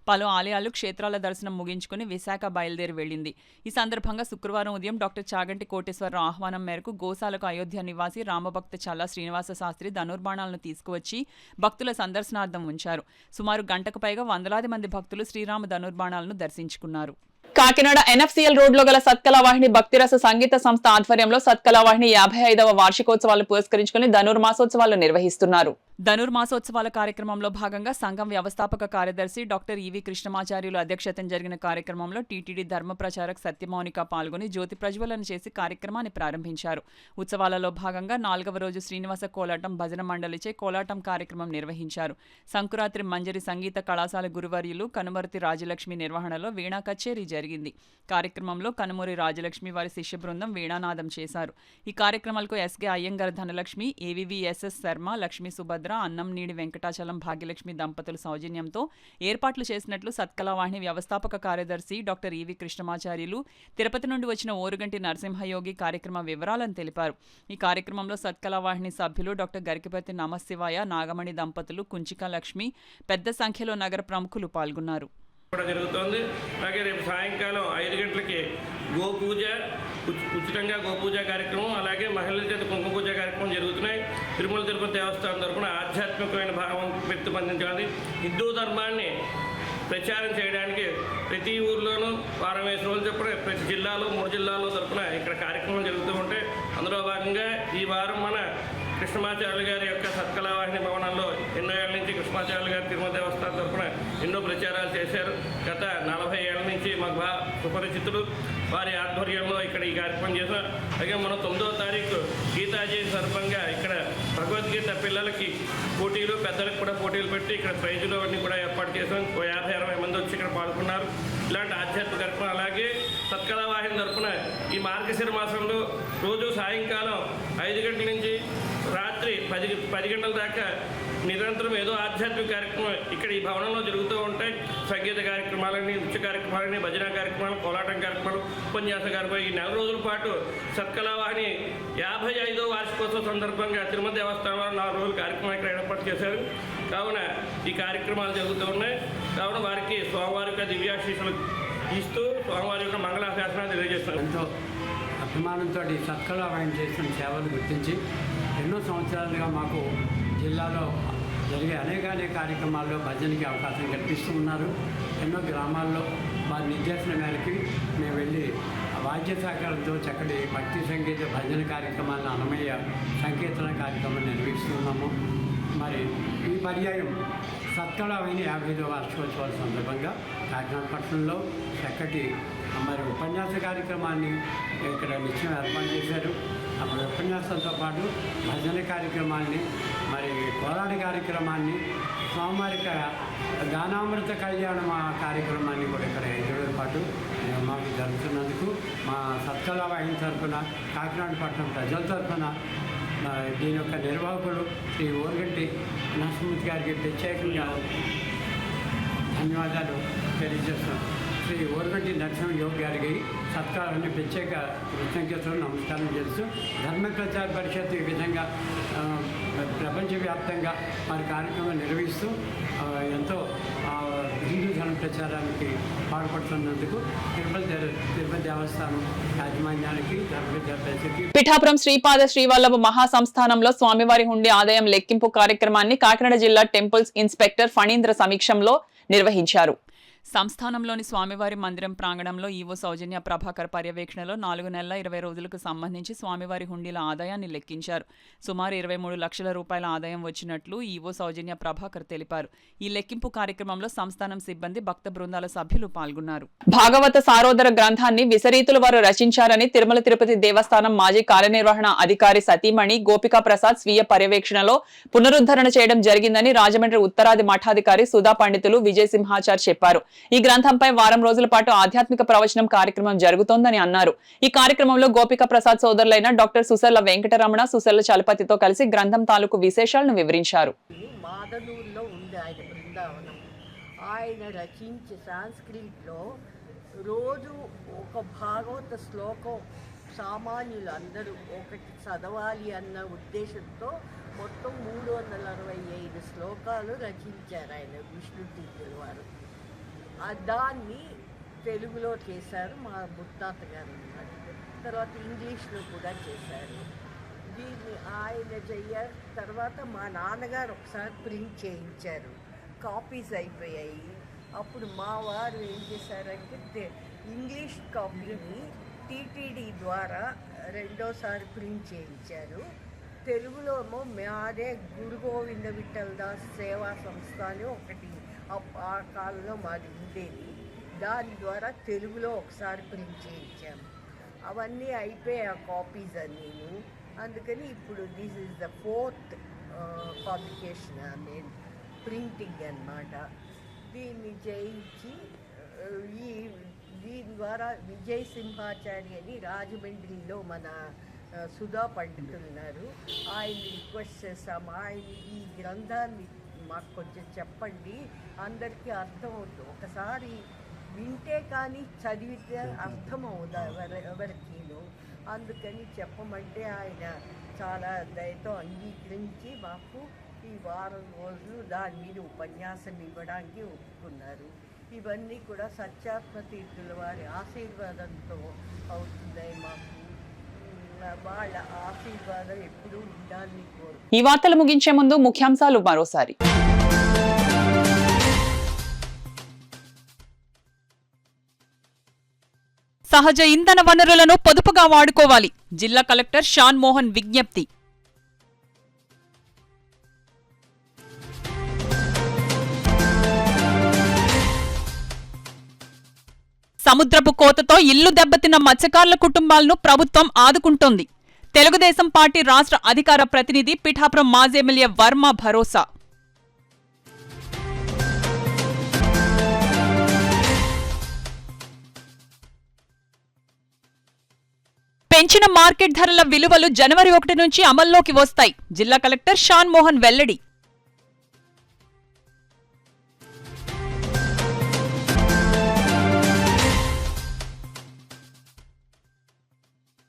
పలు ఆలయాలు, క్షేత్రాల దర్శనం ముగించుకుని విశాఖ బయలుదేరి వెళ్లింది. ఈ సందర్భంగా శుక్రవారం ఉదయం డాక్టర్ చాగంటి కోటేశ్వరరావు ఆహ్వానం మేరకు గోశాలకు అయోధ్య నివాసి రామభక్త చల్లా శ్రీనివాస శాస్త్రి ధనుర్బాణాలను తీసుకువచ్చి భక్తుల సందర్శనార్థం ఉంచారు. సుమారు గంటకు పైగా వందలాది మంది భక్తులు శ్రీరామ ధనుర్బాణాలను దర్శించుకున్నారు. కాకినాడ ఎన్ఎఫ్సిఎల్ రోడ్లో గల సత్కళావాహిని భక్తిరస సంగీత సంస్థ ఆధ్వర్యంలో సత్కళావాహిని 55వ వార్షికోత్సవాలు పురస్కరించుకుని ధనుర్మాసోత్సవాలు నిర్వహిస్తున్నారు. ధనుర్మాసోత్సవాల కార్యక్రమంలో భాగంగా సంఘం వ్యవస్థాపక కార్యదర్శి డాక్టర్ ఈవి కృష్ణమాచార్యులు అధ్యక్షతన జరిగిన కార్యక్రమంలో టీటీడీ ధర్మ ప్రచారక్ సత్యమౌనిక పాల్గొని జ్యోతి ప్రజ్వలన చేసి కార్యక్రమాన్ని ప్రారంభించారు. ఉత్సవాలలో భాగంగా 4వ రోజు శ్రీనివాస కోలాటం భజన మండలిచే కోలాటం కార్యక్రమం నిర్వహించారు. సంకురాత్రి మంజరి సంగీత కళాశాల గురువర్యులు కనుమర్తి రాజలక్ష్మి నిర్వహణలో వీణా కచేరీ జరిగింది. కార్యక్రమంలో కనుమూరి రాజలక్ష్మి వారి శిష్య బృందం వీణానాదం చేశారు. ఈ కార్యక్రమాలకు ఎస్కే అయ్యంగార్ ధనలక్ష్మి, ఏవివిఎస్ఎస్ శర్మ, లక్ష్మీ సుభద్ర, అన్నంనీడి వెంకటాచలం భాగ్యలక్ష్మి దంపతుల సౌజన్యంతో ఏర్పాట్లు చేసినట్లు సత్కళావాహిని వ్యవస్థాపక కార్యదర్శి డాక్టర్ ఈవి కృష్ణమాచార్యులు, తిరుపతి నుండి వచ్చిన ఓరుగంటి నరసింహయోగి కార్యక్రమ వివరాలను తెలిపారు. ఈ కార్యక్రమంలో సత్కళావాహిని సభ్యులు డాక్టర్ గరికిపతి నమశివాయ, నాగమణి దంపతులు, కుంచిక లక్ష్మి, పెద్ద సంఖ్యలో నగర ప్రముఖులు పాల్గొన్నారు. జరుగుతోంది. అలాగే రేపు సాయంకాలం 5 గంటలకి గోపూజ, ఉచితంగా గోపూజ కార్యక్రమం, అలాగే మహిళల చేత కుంకుమ పూజ కార్యక్రమం జరుగుతున్నాయి. తిరుమల తిరుపతి దేవస్థానం తరఫున ఆధ్యాత్మికమైన భావం పెంపొందించాలి. హిందూ ధర్మాన్ని ప్రచారం చేయడానికి ప్రతి ఊర్లోనూ వారం 5 రోజులు చొప్పున ప్రతి జిల్లాలో 3 జిల్లాల్లో తరఫున ఇక్కడ కార్యక్రమం జరుగుతూ ఉంటే అందులో భాగంగా ఈ వారం మన కృష్ణమాచార్యులు గారి యొక్క సత్కళావాహిని భవనంలో ఎన్నో ఏళ్ల నుంచి కృష్ణమాచార్యులు గారి తిరుమల దేవస్థానం తరఫున ఎన్నో ప్రచారాలు చేశారు. గత 40 ఏళ్ల నుంచి మాకు బాగా సుపరిచితులు. వారి ఆధ్వర్యంలో ఇక్కడ ఈ కార్యక్రమం చేశారు. అలాగే మనం 9వ తారీఖు గీతా జయంతి సందర్భంగా ఇక్కడ భగవద్గీత పిల్లలకి పోటీలు, పెద్దలకు కూడా పోటీలు పెట్టి ఇక్కడ ప్రైజులు అవన్నీ కూడా ఏర్పాటు చేశాం. 50-60 మంది వచ్చి ఇక్కడ పాల్గొన్నారు. ఇలాంటి ఆధ్యాత్మిక కార్యక్రమం. అలాగే సత్కళావాహిని తరఫున ఈ మార్గశిర మాసంలో రోజు సాయంకాలం 5 గంటల నుంచి రాత్రి 10 గంటల దాకా నిరంతరం ఏదో ఆధ్యాత్మిక కార్యక్రమం ఇక్కడ ఈ భవనంలో జరుగుతూ ఉంటాయి. సంగీత కార్యక్రమాలని, నృత్య కార్యక్రమాలని, భజన కార్యక్రమాలు, కోలాటం కార్యక్రమాలు, ఉపన్యాస కార్యక్రమాలు. ఈ 4 రోజుల పాటు సత్కళావాహిని 55వ వార్షికోత్సవం సందర్భంగా తిరుమల దేవస్థానం వారు 4 రోజుల కార్యక్రమం ఇక్కడ ఏర్పాటు చేశారు. కావున ఈ కార్యక్రమాలు జరుగుతూ ఉన్నాయి. కావున వారికి స్వామివారి యొక్క దివ్యాశీస్సులు ఇస్తూ స్వామివారి యొక్క మంగళాశాసనాలు తెలియజేస్తున్నారు. ఎంతో అభిమానంతో సత్కళావాహిని చేస్తున్న సేవలు గుర్తించి ఎన్నో సంవత్సరాలుగా మాకు జిల్లాలో జరిగే అనేక కార్యక్రమాల్లో భజనకి అవకాశం కల్పిస్తూ ఉన్నారు. ఎన్నో గ్రామాల్లో వారి నిర్దేశన మేరకు మేము వెళ్ళి వాద్య సహకారంతో చక్కటి భక్తి సంగీత భజన కార్యక్రమాలను అన్నమయ్య సంకీర్తన కార్యక్రమాలు నిర్వహిస్తున్నాము. మరి ఈ పర్యాయం సత్కళావాహిని 55వ వార్షికోత్సవాల సందర్భంగా కాకినాడ పట్టణంలో చక్కటి మరి ఉపన్యాస కార్యక్రమాన్ని ఇక్కడ నిత్యం ఏర్పాటు చేశారు. అప్పుడు ఉపన్యాసంతో పాటు భజన కార్యక్రమాన్ని, మరి పోరాట కార్యక్రమాన్ని, స్వామివారిక గానామృత కళ్యాణం కార్యక్రమాన్ని కూడా ఇక్కడ 5 రోజుల పాటు మాకు జరుగుతున్నందుకు మా సత్కళావాహిని తరఫున, కాకినాడ పట్టణం ప్రజల తరఫున దీని యొక్క నిర్వాహకుడు శ్రీ ఓర్గంటి నరసింహమూర్తి గారికి ప్రత్యేకంగా ధన్యవాదాలు తెలియజేస్తున్నాను. శ్రీ ఓర్గంటి నరసింహయోగి గారికి సత్కారాన్ని ప్రత్యేక కృతజ్ఞతలు నమస్కారం చేస్తూ ధర్మ ప్రచార పరిషత్ ఈ విధంగా ప్రపంచవ్యాప్తంగా మరి కార్యక్రమం నిర్వహిస్తూ ఎంతో హిందూ ధర్మ ప్రచారానికి పాల్పడుతున్నందుకు తిరుపతి దేవస్థానం యాజమాన్యానికి ధర్మ ప్రచార పరిషత్కి. పిఠాపురం శ్రీపాద శ్రీవల్లభ మహాసంస్థానంలో స్వామివారి హుండీ ఆదాయం లెక్కింపు కార్యక్రమాన్ని కాకినాడ జిల్లా టెంపుల్స్ ఇన్స్పెక్టర్ ఫణీంద్ర సమీక్షంలో నిర్వహించారు. సంస్థానంలోని స్వామివారి మందిరం ప్రాంగణంలో ఈవో సౌజన్య ప్రభాకర్ పర్యవేక్షణలో 4 నెలల 20 రోజులకు సంబంధించి స్వామివారి హుండీల ఆదాయాన్ని లెక్కించారు. సుమారు 23 లక్షల రూపాయల ఆదాయం వచ్చినట్లు ఈవో సౌజన్య ప్రభాకర్ తెలిపారు. ఈ లెక్కింపు కార్యక్రమంలో సంస్థానం సిబ్బంది, భక్త బృందాల సభ్యులు పాల్గొన్నారు. భాగవత సారోదర గ్రంథాన్ని విసరీతుల వారు రచించారని తిరుమల తిరుపతి దేవస్థానం మాజీ కార్యనిర్వహణ అధికారి సతీమణి గోపికా ప్రసాద్ స్వీయ పర్యవేక్షణలో పునరుద్ధరణ చేయడం జరిగిందని రాజమండ్రి ఉత్తరాది మఠాధికారి సుధా పండితులు విజయసింహాచార్ చెప్పారు. ఈ గ్రంథంపై వారం రోజుల పాటు ఆధ్యాత్మిక ప్రవచనం కార్యక్రమం జరుగుతోందని అన్నారు. ఈ కార్యక్రమంలో గోపికా ప్రసాద్ సోదరులైన డాక్టర్ సుసర్ల వెంకటరమణ, సుసర్ల చలపతితో కలిసి గ్రంథం తాలూకు విశేషాలను వివరించారు. మాదనూరులో ఉంది ఆయన బృందావనం. ఆయన రచించి సాంస్క్రిట్లో రోజు ఒక భాగవత శ్లోకం సామాన్యులు అందరూ ఒకటి చదవాలి అన్న ఉద్దేశంతో మొత్తం 365 శ్లోకాలు రచించారు ఆయన, విష్ణు తీర్థుల వారు. దాన్ని తెలుగులో చేశారు మా ముత్తాత గారు అన్నమాట. తర్వాత ఇంగ్లీష్లో కూడా చేశారు. దీన్ని ఆయన తర్వాత మా నాన్నగారు ఒకసారి ప్రింట్ చేయించారు. కాపీస్ అయిపోయాయి. అప్పుడు మా వారు ఏం చేశారంటే ఇంగ్లీష్ కాపీని టీటీడీ ద్వారా రెండోసారి ప్రింట్ చేయించారు. తెలుగులో ఏమో మాదే గురు గోవింద విఠల్ దాస్ సేవా సంస్థ అని ఒకటి ఆ కాలంలో మాది ఉండేది. దాని ద్వారా తెలుగులో ఒకసారి ప్రింట్ చేయించాము. అవన్నీ అయిపోయి ఆ కాపీస్ అన్నీను. అందుకని ఇప్పుడు this is the 4th publication నేను ప్రింటింగ్ అన్నమాట. దీన్ని చేయించి దీని ద్వారా విజయ్ సింహాచారి అని రాజమండ్రిలో మన సుధా పండితులు ఉన్నారు. ఆయన రిక్వెస్ట్ చేస్తాము, ఆయన ఈ గ్రంథాన్ని మాకు కొంచెం చెప్పండి, అందరికీ అర్థం అవుతుంది. ఒకసారి వింటే కానీ చదివితే అర్థం అవుతుంది ఎవరికీను. అందుకని చెప్పమంటే ఆయన చాలా దయతో అంగీకరించి మాకు ఈ వారం రోజులు దాని మీద ఉపన్యాసం ఇవ్వడానికి ఒప్పుకున్నారు. ఇవన్నీ కూడా సత్యాత్మ తీర్థుల వారి ఆశీర్వాదంతో అవుతుందని మాకు వాళ్ళ ఆశీర్వాదం ఎప్పుడూ ఉండాలని కోరు. ఈ వార్తలు ముగించే ముందు ముఖ్యాంశాలు మరోసారి. సహజ ఇంధన వనరులను పొదుపుగా వాడుకోవాలి. జిల్లా కలెక్టర్ షాన్ మోహన్ విజ్ఞప్తి. సముద్రపు కోతతో ఇల్లు దెబ్బతిన్న మత్స్యకారుల కుటుంబాలను ప్రభుత్వం ఆదుకుంటోంది. తెలుగుదేశం పార్టీ రాష్ట్ర అధికార ప్రతినిధి పిఠాపురం మాజీ ఎమ్మెల్యే వర్మ భరోసా. పెంచిన మార్కెట్ ధరల విలువలు జనవరి 1 నుంచి అమల్లోకి వస్తాయి. జిల్లా కలెక్టర్ షాన్ మోహన్ వెల్లడి.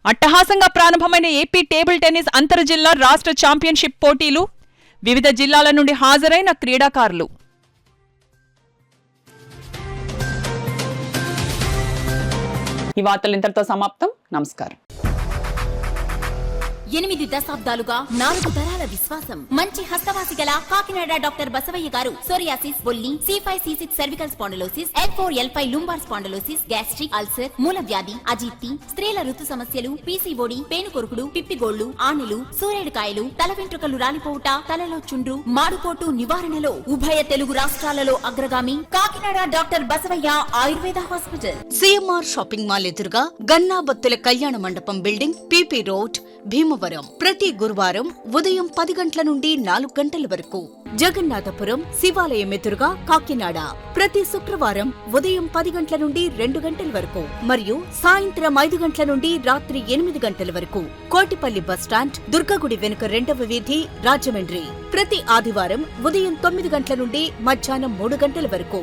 అట్టహాసంగా ప్రారంభమైన ఏపీ టేబుల్ టెన్నిస్ అంతర్ జిల్లా రాష్ట్ర ఛాంపియన్షిప్ పోటీలు, వివిధ జిల్లాల నుండి హాజరైన క్రీడాకారులు. ఈ వార్తలు ఇంతటితో సమాప్తం. నమస్కారం. 8 దశాబ్దాలుగా 4 తరాల విశ్వాసం. మంచి హస్తవాసి గల కాకినాడ డాక్టర్ బసవయ్య గారు సోరియాసిస్, బొల్లి, C5C6 cervical spondylosis, L4L5 lumbar spondylosis, gastric ulcer, మూల వ్యాధి, అజీర్తి, స్త్రీల ఋతు సమస్యలు, PCOD, పేనుకొరుకుడు, పిప్పిగోళ్లు, ఆనెలు, సూరేడుకాయలు, తల వెంట్రుకలు రాలిపోవుట, తలలో చుండ్రు, మాడుపోటు నివారణలో ఉభయ తెలుగు రాష్ట్రాలలో అగ్రగామి Kakinada doctor Basavayya Ayurveda hospital. CMR shopping mall ఎదురుగా గన్నాబత్తుల కళ్యాణ మండపం బిల్డింగ్, PP రోడ్, భీమవరం. ప్రతి గురువారం ఉదయం 10 గంటల నుండి 4 గంటల వరకు. జగన్నాథపురం శివాలయం ఎదురుగా కాకినాడ ప్రతి శుక్రవారం ఉదయం 10 గంటల నుండి 2 గంటల వరకు మరియు సాయంత్రం 5 గంటల నుండి రాత్రి 8 గంటల వరకు. కోటిపల్లి బస్టాండ్, దుర్గగుడి వెనుక 2వ వీధి, రాజమండ్రి ప్రతి ఆదివారం ఉదయం 9 గంటల నుండి మధ్యాహ్నం 3 గంటల వరకు.